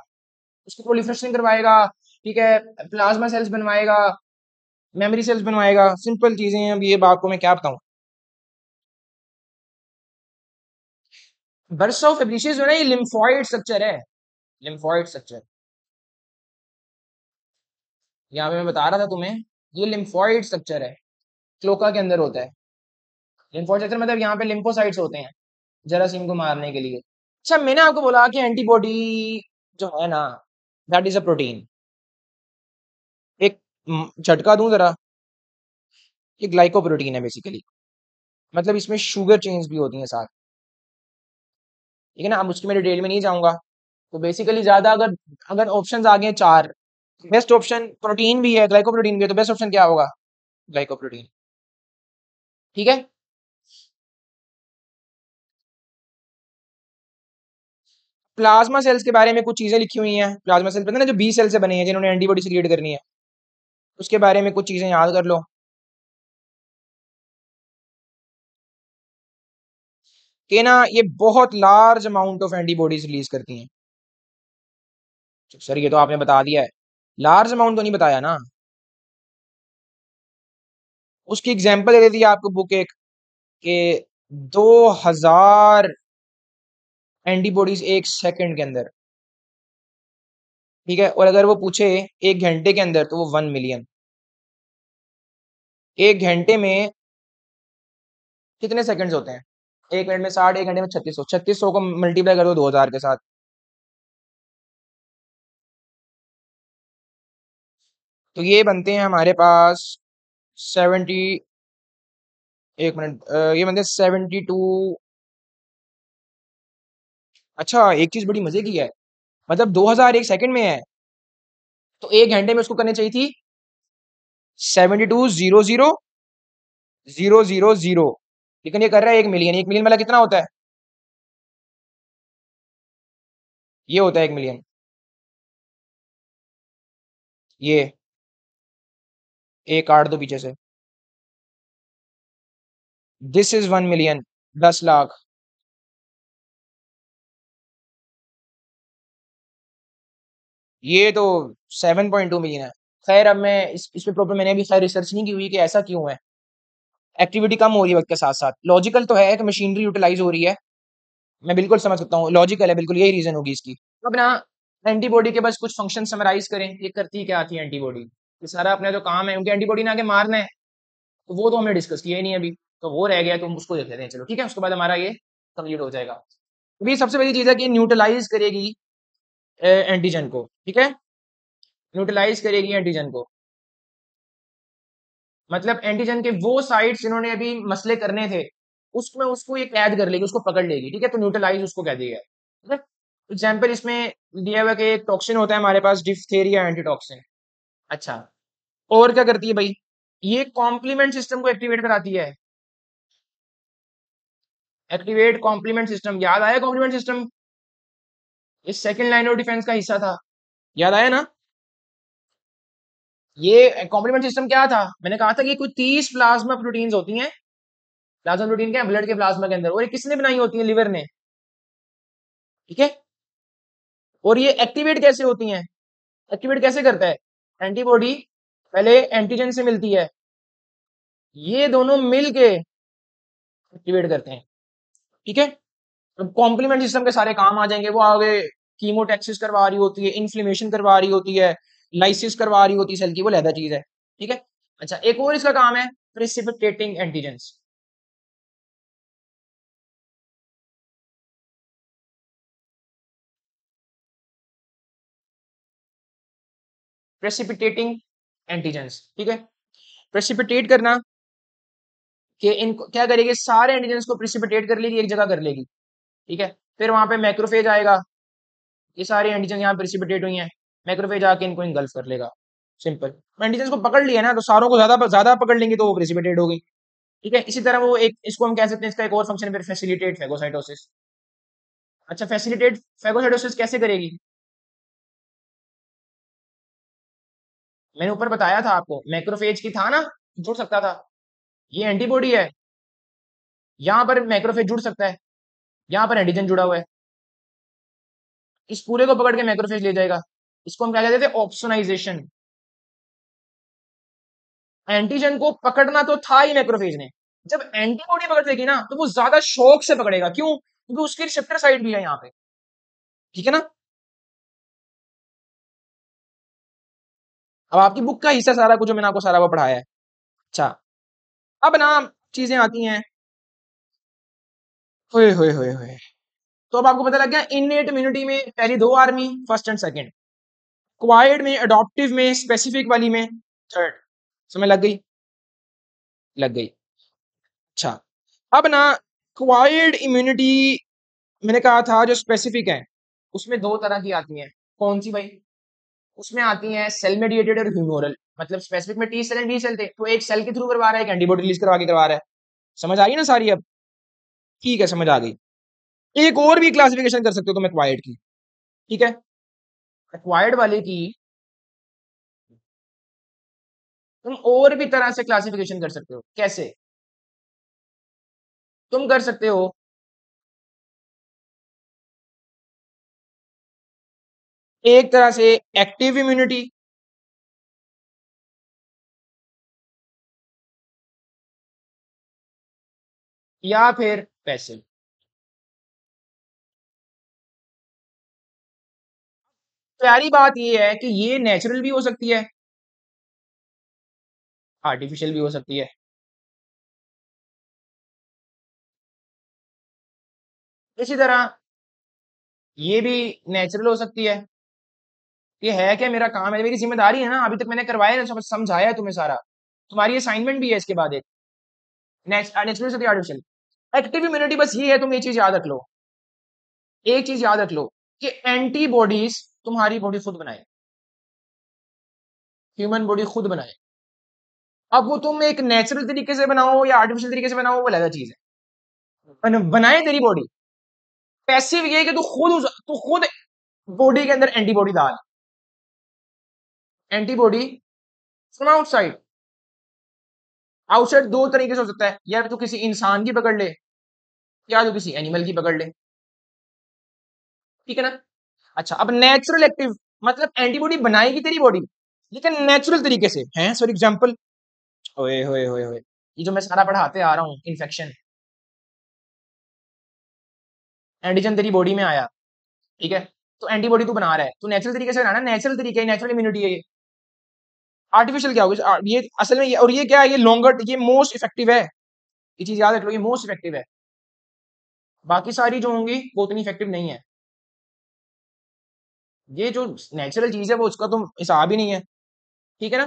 उसकी प्रोलिफरेशन करवाएगा, ठीक है? प्लाज्मा सेल्स बनवाएगा, मेमोरी सेल्स बनवाएगा, सिंपल चीजें हैं। अब ये आपको मैं क्या बताऊं। बर्स्ट ऑफ फेब्रिशियस जो है ना, ये लिम्फॉइड स्ट्रक्चर है, लिम्फॉइड स्ट्रक्चर। यहाँ पे मैं बता रहा था तुम्हें, ये लिम्फॉइड स्ट्रक्चर है, क्लोका के अंदर होता है। लिम्फोइड स्ट्रक्चर मतलब यहाँ पे लिम्फोसाइट्स होते हैं जरासीम को मारने के लिए। अच्छा, मैंने आपको बोला कि एंटीबॉडी जो है ना, दैट इज अ प्रोटीन, एक झटका दूं जरा। ये ग्लाइकोप्रोटीन है बेसिकली, मतलब इसमें शुगर चेन्स भी होती हैं साथ, ठीक है ना। अब उसकी मैं डिटेल में नहीं जाऊंगा। तो बेसिकली ज्यादा अगर अगर ऑप्शंस आ गए चार, बेस्ट ऑप्शन प्रोटीन भी है, ग्लाइकोप्रोटीन भी है, तो बेस्ट ऑप्शन क्या होगा? ग्लाइकोप्रोटीन, ठीक है। प्लाज्मा सेल्स के बारे में कुछ चीजें लिखी हुई हैं। प्लाज्मा सेल पता है ना, जो बी सेल से बने हैं, जिन्होंने एंटीबॉडी क्रिएट करनी है, उसके बारे में कुछ चीजें याद कर लो। कि ना ये बहुत large amount of antibodies release करती हैं। सर ये तो आपने बता दिया है, लार्ज अमाउंट तो नहीं बताया ना। उसकी एग्जांपल दे दी आपको बुक एक, कि 2000 एंटीबॉडीज एक सेकंड के अंदर, ठीक है। और अगर वो पूछे एक घंटे के अंदर, तो वो 1 मिलियन। एक घंटे में कितने सेकंड्स होते हैं? एक मिनट में 60, एक घंटे में 3600, 3600 को मल्टीप्लाई कर दो 2000 के साथ, तो ये बनते हैं हमारे पास 70। एक मिनट, ये बनते हैं 72। अच्छा एक चीज बड़ी मजे की है, मतलब 2000 एक सेकंड में है, तो एक घंटे में उसको करनी चाहिए थी 72,000,000, लेकिन ये कर रहा है 1 मिलियन। 1 मिलियन वाला कितना होता है? ये होता है 1 मिलियन। ये एक काट दो पीछे से, दिस इज 1 मिलियन, 10 लाख। ये तो 7.2 मिलियन है। खैर अब मैं इस पे प्रॉपर मैंने अभी खैर रिसर्च नहीं की हुई कि ऐसा क्यों है। एक्टिविटी कम हो रही है वक्त के साथ साथ, लॉजिकल तो है कि मशीनरी यूटिलाइज हो रही है, मैं बिल्कुल समझ सकता हूँ, लॉजिकल है बिल्कुल, यही रीजन होगी इसकी। अब ना एंटीबॉडी के बस कुछ फंक्शन समराइज करें, ये करती क्या थी एंटीबॉडी, ये सारा अपना जो काम है, उनकी एंटीबॉडी ने आके मारना है, तो वो तो हमने डिस्कस किया ही नहीं अभी, तो वो रह गया, तो हम उसको देख लेते हैं चलो, ठीक है। उसके बाद हमारा ये कंप्लीट हो जाएगा। अभी सबसे पहली चीज है कि न्यूट्रलाइज करेगी एंटीजन को, ठीक है। न्यूट्रलाइज करेगी एंटीजन को, मतलब एंटीजन के वो साइट्स जिन्होंने अभी मसले करने थे, उसमें उसको ये कैद कर लेगी, उसको पकड़ लेगी, ठीक है। तो न्यूट्रलाइज उसको कह दिया है, ठीक है। एग्जाम्पल इसमें दिया हुआ कि एक टॉक्सिन होता है हमारे पास, डिफ्थेरिया एंटीटॉक्सिन। अच्छा, और क्या करती है भाई? ये कॉम्प्लीमेंट सिस्टम को एक्टिवेट कराती है। एक्टिवेट कॉम्प्लीमेंट सिस्टम, याद आया कॉम्प्लीमेंट सिस्टम? ये सेकंड लाइन ऑफ डिफेंस का हिस्सा था, याद आया ना। ये कॉम्प्लीमेंट सिस्टम क्या था? मैंने कहा था कि कुछ 30 प्लाज्मा प्रोटीन्स होती हैं। प्लाज्मा प्रोटीन क्या है? ब्लड के प्लाज्मा के अंदर, और ये किसने बनाई होती है? लिवर ने, ठीक है। और ये एक्टिवेट कैसे होती हैं? एक्टिवेट कैसे करता है? एंटीबॉडी पहले एंटीजन से मिलती है, ये दोनों मिलके एक्टिवेट करते हैं, ठीक है। अब कॉम्प्लीमेंट सिस्टम के सारे काम आ जाएंगे, वो आगे कीमोटैक्सिस करवा रही होती है, इन्फ्लेमेशन करवा रही होती है, लाइसिस करवा रही होती है सेल की, वो लहदा चीज है, ठीक है। अच्छा एक और इसका काम है, प्रेसिपिटेटिंग एंटीजेंस। प्रेसिपिटेटिंग एंटीजेंस, ठीक है। प्रेसिपिटेट करना, कि इनको क्या करेगी, सारे एंटीजेंस को प्रेसिपिटेट कर लेगी, एक जगह कर लेगी, ठीक है। फिर वहां पे मैक्रोफेज आएगा, ये सारे एंटीजन यहाँ प्रेसिपिटेट हुई हैं, मैक्रोफेज आके इनको इंगल्फ कर लेगा, सिंपल। एंटीजन को पकड़ लिया ना, तो सारों को ज्यादा ज्यादा पकड़ लेंगे, तो वो प्रेसिपिटेट हो गई, ठीक है। इसी तरह वो एक, इसको हम कह सकते हैं, इसका एक और फंक्शन है फैसिलिटेट फेगोसाइटोसिस। अच्छा फैसिलिटेट फेगोसाइटोसिस कैसे करेगी? मैंने ऊपर बताया था आपको, मैक्रोफेज की था ना, जुड़ सकता था, ये एंटीबॉडी है, यहाँ पर मैक्रोफेज जुड़ सकता है, यहाँ पर एंटीजन जुड़ा हुआ है, इस पूरे को पकड़ के मैक्रोफेज ले जाएगा। इसको हम क्या कहते थे? ऑप्सोनाइजेशन। एंटीजन को पकड़ना तो था ही मैक्रोफेज ने, जब एंटीबॉडी पकड़ लेगी ना, तो वो ज्यादा शौक से पकड़ेगा, क्यों? क्योंकि उसकी रिसेप्टर साइड भी है यहाँ पे, ठीक है ना। अब आपकी बुक का हिस्सा सारा कुछ जो मैंने आपको सारा वो पढ़ाया है। अच्छा, अब ना चीजें आती हैं, होए होए होए होए। तो अब आपको पता लग गया इननेट इम्यूनिटी में पहली दो आर्मी, फर्स्ट एंड सेकंड, क्वाइर्ड में, अडॉप्टिव में, स्पेसिफिक वाली में। थर्ड। समझ लग गई? लग गई। अच्छा, अब ना क्वाइर्ड इम्यूनिटी मैंने कहा था जो स्पेसिफिक है, उसमें दो तरह की आती हैं। कौन सी भाई? उसमें आती हैं सेल मेडिएटेड और ह्यूमोरल। मतलब स्पेसिफिक में T cell and B cell थे, तो एक सेल के थ्रू करवा रहा है, एक एंटीबॉडी रिलीज करवा के करवा रहा है। समझ आ गई ना सारी अब? ठीक है, समझ आ गई। एक और भी क्लासिफिकेशन कर सकते हो तुम एक्वायर्ड की। ठीक है, एक्वायर्ड वाले की तुम और भी तरह से क्लासिफिकेशन कर सकते हो। कैसे? तुम कर सकते हो एक तरह से एक्टिव इम्यूनिटी, या फिर पैसिव। प्यारी बात यह है कि ये नेचुरल भी हो सकती है, आर्टिफिशियल भी हो सकती है। इसी तरह ये भी नेचुरल हो सकती है। ये है क्या, मेरा काम है, मेरी जिम्मेदारी है ना, अभी तक मैंने करवाया ना, समझाया है तुम्हें सारा। तुम्हारी असाइनमेंट भी है इसके बाद एक नेचुरल से आर्टिफिशियल। एक्टिव इम्यूनिटी बस ये है, तुम ये चीज याद रख लो, एक चीज याद रख लो कि एंटीबॉडीज तुम्हारी बॉडी खुद बनाए, ह्यूमन बॉडी खुद बनाए। अब वो तुम एक नेचुरल तरीके से बनाओ या आर्टिफिशियल तरीके से बनाओ, वो अलग चीज है। बनाए तेरी बॉडी। पैसिव ये है कि तू खुद बॉडी के अंदर एंटीबॉडी डाल, एंटीबॉडी फ्रॉम आउटसाइड। आउटसाइड दो तरीके से हो सकता है, या तो किसी इंसान की पकड़ ले, या तो किसी एनिमल की पकड़ ले। ठीक है ना? अच्छा, अब नेचुरल एक्टिव मतलब एंटीबॉडी बनाएगी तेरी बॉडी, लेकिन नेचुरल तरीके से है। फॉर एग्जांपल, ओए होए होए होए, ये जो मैं सारा पढ़ाते आ रहा हूँ, इन्फेक्शन, एंटीजन तेरी बॉडी में आया, ठीक है, तो एंटीबॉडी तू बना रहा है, तो नेचुरल तरीके से बनाना, नेचुरल तरीके, नेचुरल इम्यूनिटी है ये। आर्टिफिशियल क्या होगा ये असल में, ये और ये क्या है, ये लॉन्गर, ये मोस्ट इफेक्टिव है। ये चीज याद रख लो, ये मोस्ट इफेक्टिव है। बाकी सारी जो होंगी वो उतनी इफेक्टिव नहीं है। ये जो नेचुरल चीज है वो उसका तो हिसाब ही नहीं है। ठीक है ना?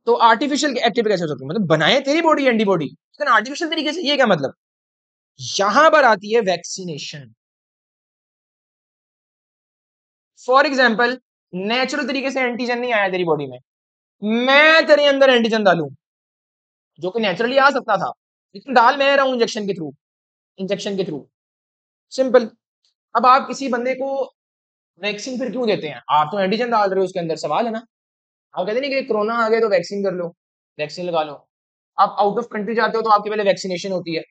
तो आर्टिफिशियल एक्टिव कैसे हो सकती है, मतलब बनाए तेरी बॉडी एंटीबॉडी, लेकिन आर्टिफिशियल तरीके से, ये क्या मतलब? यहां पर आती है वैक्सीनेशन। फॉर एग्जाम्पल, नेचुरल तरीके से एंटीजन नहीं आया तेरी बॉडी में, मैं तेरे अंदर एंटीजन डालूं, जो कि नेचुरली आ सकता था, लेकिन डाल मैं रहा हूं इंजेक्शन के थ्रू, इंजेक्शन के थ्रू। सिंपल। अब आप किसी बंदे को वैक्सीन फिर क्यों देते हैं? आप तो एंटीजन डाल रहे हो उसके अंदर, सवाल है ना। आप कहते नहीं कि कोरोना आ गया तो वैक्सीन कर लो, वैक्सीन लगा लो। आप आउट ऑफ कंट्री जाते हो तो आपके पहले वैक्सीनेशन होती है,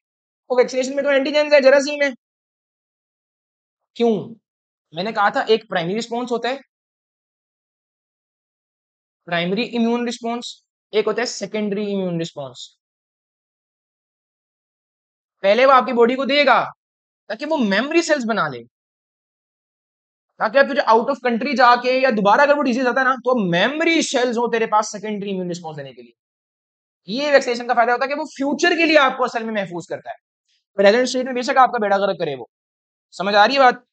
वो वैक्सीनेशन में तो एंटीजन है, जरासीम है। क्यों? मैंने कहा था एक प्राइमरी रिस्पॉन्स होता है, प्राइमरी इम्यून रिस्पॉन्स, एक होता है सेकेंडरी इम्यून रिस्पॉन्स। पहले वो आपकी बॉडी को देगा ताकि वो मेमोरी सेल्स बना ले, ताकि आप तुझे आउट ऑफ कंट्री जाके या दोबारा अगर वो डिजीज आता है ना, तो मेमोरी सेल्स हो तेरे पास सेकेंडरी इम्यून रिस्पॉन्स देने के लिए। ये वैक्सीनेशन का फायदा होता है कि वो फ्यूचर के लिए आपको असल में महफूज करता है, प्रेजेंट स्टेट में बेशक आपका बेड़ा गर्क करे वो। समझ आ रही है बात?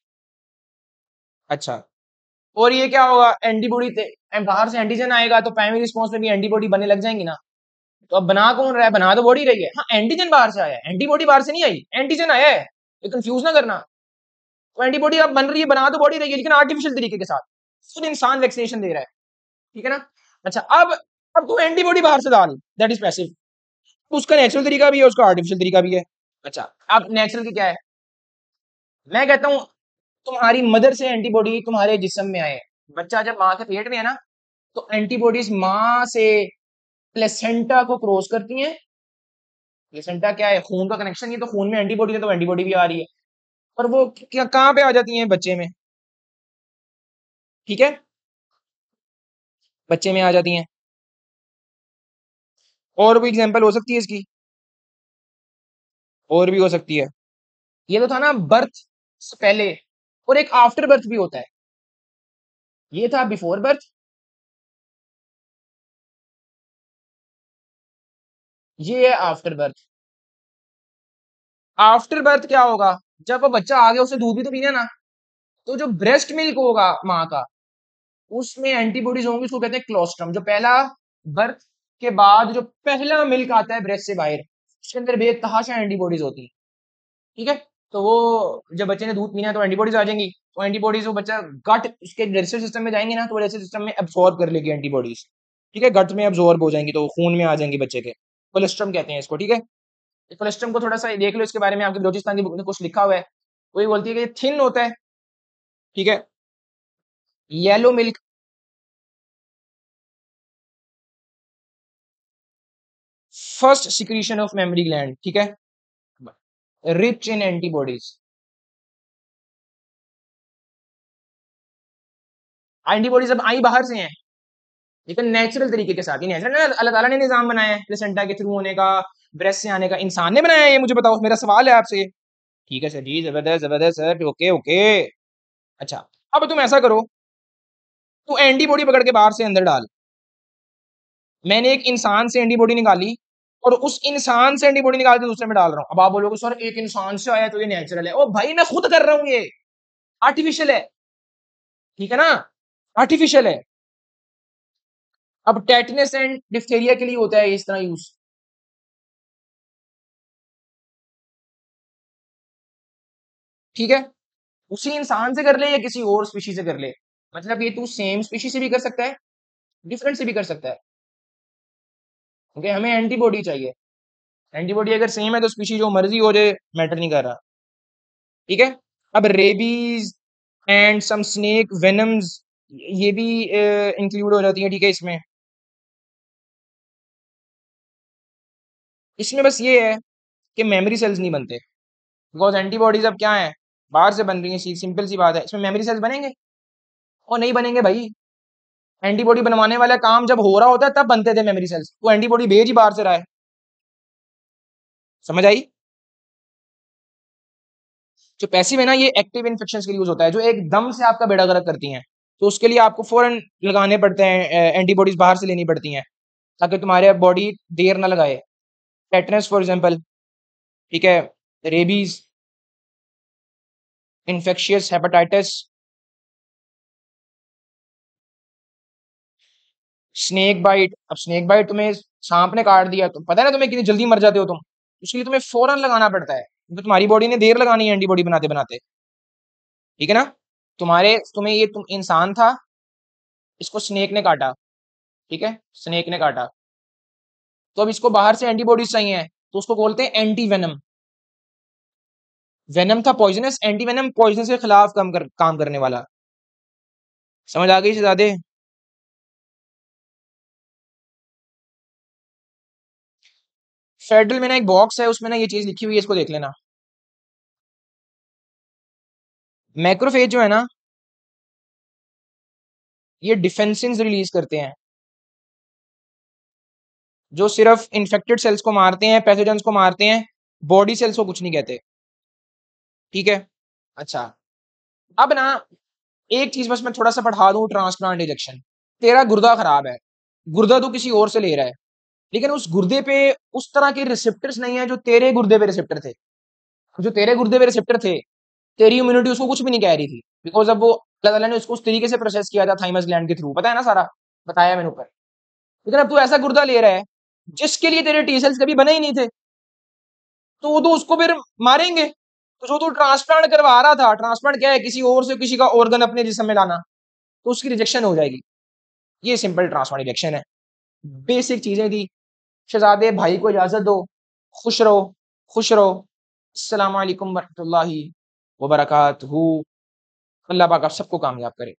अच्छा, और ये क्या होगा, एंटीबॉडी बाहर से एंटीजन आएगा तो प्राइमरी रिस्पॉन्स में भी एंटीबॉडी बनने लग जाएंगी ना। तो अब बना कौन रहा है? बना तो बॉडी रही है। हाँ, एंटीजन बाहर से आया है, एंटीबॉडी बाहर से नहीं आई, एंटीजन आया है, ये कंफ्यूज ना करना। तो एंटीबॉडी अब बन रही है, बना तो बॉडी रही है, लेकिन आर्टिफिशियल तरीके के साथ, खुद इंसान वैक्सीनेशन दे रहा है। ठीक है ना? अच्छा, अब तू एंटीबॉडी बाहर से डाल, दैट इज पैसिव। उसका नेचुरल तरीका भी है, उसका आर्टिफिशियल तरीका भी है। अच्छा, अब नेचुरल की क्या है? मैं कहता हूं तुम्हारी मदर से एंटीबॉडी तुम्हारे जिस्म में आए, बच्चा जब माँ के पेट में है ना, तो एंटीबॉडीज माँ से प्लेसेंटा को क्रॉस करती हैं। प्लेसेंटा क्या है? खून का कनेक्शन, ये तो खून में एंटीबॉडी है तो एंटीबॉडी भी आ रही है, और वो क्या कहाँ पे आ जाती है? बच्चे में। ठीक है, बच्चे में आ जाती हैं। और भी एग्जांपल हो सकती है इसकी, और भी हो सकती है। ये तो था ना बर्थ से पहले, और एक आफ्टर बर्थ भी होता है। ये था बिफोर बर्थ, ये है आफ्टर बर्थ। आफ्टर बर्थ क्या होगा? जब वो बच्चा आ गया, उसे दूध भी तो पीना ना, तो जो ब्रेस्ट मिल्क होगा माँ का, उसमें एंटीबॉडीज होंगी, उसको कहते हैं क्लोस्ट्रम। जो पहला बर्थ के बाद जो पहला मिल्क आता है ब्रेस्ट से बाहर, उसके अंदर बेतहाशा एंटीबॉडीज होती है। ठीक है, तो वो जब बच्चे ने दूध पीना है तो एंटीबॉडीज आ जाएंगी, तो एंटीबॉडीज वो बच्चा गट उसके डाइजेस्टिव सिस्टम में जाएंगे ना, तो डाइजेस्टिव सिस्टम में एब्सॉर्ब कर लेगी एंटीबॉडीज। ठीक है, गट में एब्सॉर्ब हो जाएंगी तो खून में आ जाएंगी बच्चे के। कोलेस्ट्रम कहते हैं इसको। ठीक है, कोलेस्ट्रम को थोड़ा सा देख लो, इसके बारे में आपकी बलोचिस्तान की बुक में कुछ लिखा हुआ है। वही बोलती है कि ये थिन होता है। ठीक है, yellow milk. First secretion of memory gland. ठीक है, रिच इन एंटीबॉडीज। एंटीबॉडीज अब आई बाहर से हैं, लेकिन नेचुरल तरीके के साथ ही। नेचुरल अल्लाह ताला ने निजाम बनाया है प्लेसेंटा के थ्रू होने का, ब्रेस्ट से आने का। इंसान ने बनाया है ये, मुझे बताओ, मेरा सवाल है आपसे। ठीक है सर जी, जबरदस्त जबरदस्त सर, ओके ओके। अच्छा, अब तुम ऐसा करो, तू एंटीबॉडी पकड़ के बाहर से अंदर डाल। मैंने एक इंसान से एंटीबॉडी निकाली, और उस इंसान से एंटीबॉडी निकाल के दूसरे में डाल रहा हूं। अब आप बोलोगे सर एक इंसान से आया तो ये नेचुरल है। ओ भाई, मैं खुद कर रहा हूं ये, आर्टिफिशियल है। ठीक है ना, आर्टिफिशियल है। अब टेटनस एंड डिप्थेरिया के लिए होता है इस तरह यूज। ठीक है, उसी इंसान से कर ले या किसी और स्पीशी से कर ले, मतलब ये तू सेम स्पीशी से भी कर सकता है, डिफरेंट से भी कर सकता है। ओके, हमें एंटीबॉडी चाहिए। एंटीबॉडी अगर सेम है तो स्पीशी जो मर्जी हो जाए, मैटर नहीं कर रहा। ठीक है, अब rabies and some snake venoms, ये भी इंक्लूड हो जाती है। ठीक है, इसमें इसमें बस ये है कि मेमोरी सेल्स नहीं बनते, बिकॉज एंटीबॉडीज अब क्या है, बाहर से बन रही है। सिंपल सी बात है, इसमें मेमोरी सेल्स बनेंगे और नहीं बनेंगे भाई। एंटीबॉडी बनवाने वाला काम जब हो रहा होता है तब बनते थे मेमोरी सेल्स, तो एंटीबॉडी भेज ही बाहर से रहा है। समझ आई? जो पैसिव है ना, ये एक्टिव इन्फेक्शन के लिए यूज होता है, जो एकदम से आपका बेड़ा गर्क करती हैं, तो उसके लिए आपको फौरन लगाने पड़ते हैं, एंटीबॉडीज बाहर से लेनी पड़ती हैं, ताकि तुम्हारे बॉडी देर ना लगाए। टेटनस फॉर एग्जाम्पल, ठीक है, rabies, infectious hepatitis, snake bite. अब स्नेक बाइट तुम्हें सांप ने काट दिया, तो पता है ना तुम्हें कितनी जल्दी मर जाते हो तुम, इसलिए तुम्हें फौरन लगाना पड़ता है, क्योंकि तुम्हारी बॉडी ने देर लगानी है एंटीबॉडी बनाते बनाते। ठीक है ना, तुम्हें ये, तुम इंसान था, इसको स्नेक ने काटा। ठीक है, स्नेक ने काटा, तो अब इसको बाहर से एंटीबॉडीज चाहिए, तो उसको बोलते हैं एंटी वेनम। वेनम था पॉइजनस, एंटी वेनम पॉइजन के खिलाफ काम करने वाला। समझ आ गई शहजादे? फेडरल में ना एक बॉक्स है, उसमें ना ये चीज लिखी हुई है, इसको देख लेना। मैक्रोफेज जो है ना, ये डिफेंसिन्स रिलीज करते हैं, जो सिर्फ इन्फेक्टेड सेल्स को मारते हैं, पैथोजेंस को मारते हैं, बॉडी सेल्स को कुछ नहीं कहते। ठीक है, अच्छा, अब ना एक चीज बस मैं थोड़ा सा पढ़ा दूं, ट्रांसप्लांट इंजेक्शन। तेरा गुर्दा खराब है, गुर्दा तो किसी और से ले रहा है, लेकिन उस गुर्दे पे उस तरह के रिसेप्टर्स नहीं है जो तेरे गुर्दे पे रिसेप्टर थे। जो तेरे गुर्दे पे रिसेप्टर थे, तेरी इम्यूनिटी उसको कुछ भी नहीं कह रही थी, बिकॉज अब वो अल्लाह ताला ने उसको उस तरीके से प्रोसेस किया था थाइमस ग्लैंड के थ्रू, पता है ना सारा, बताया मैंने ऊपर। लेकिन अब तू ऐसा गुर्दा ले रहा है जिसके लिए तेरे टी सेल्स कभी बने ही नहीं थे, तो वो तो उसको फिर मारेंगे। तो जो तू ट्रांसप्लांट करवा रहा था, ट्रांसप्लांट क्या है, किसी और से किसी का ऑर्गन अपने जिस्म में लाना, तो उसकी रिजेक्शन हो जाएगी। ये सिंपल ट्रांसप्लांट रिजेक्शन है, बेसिक चीजें थी। शहजादे भाई को इजाजत दो, खुश रहो, खुश रहो। अस्सलाम वालेकुम वरहमतुल्लाहि वबरकातुहू। अल्लाह पाक आप सबको कामयाब करे।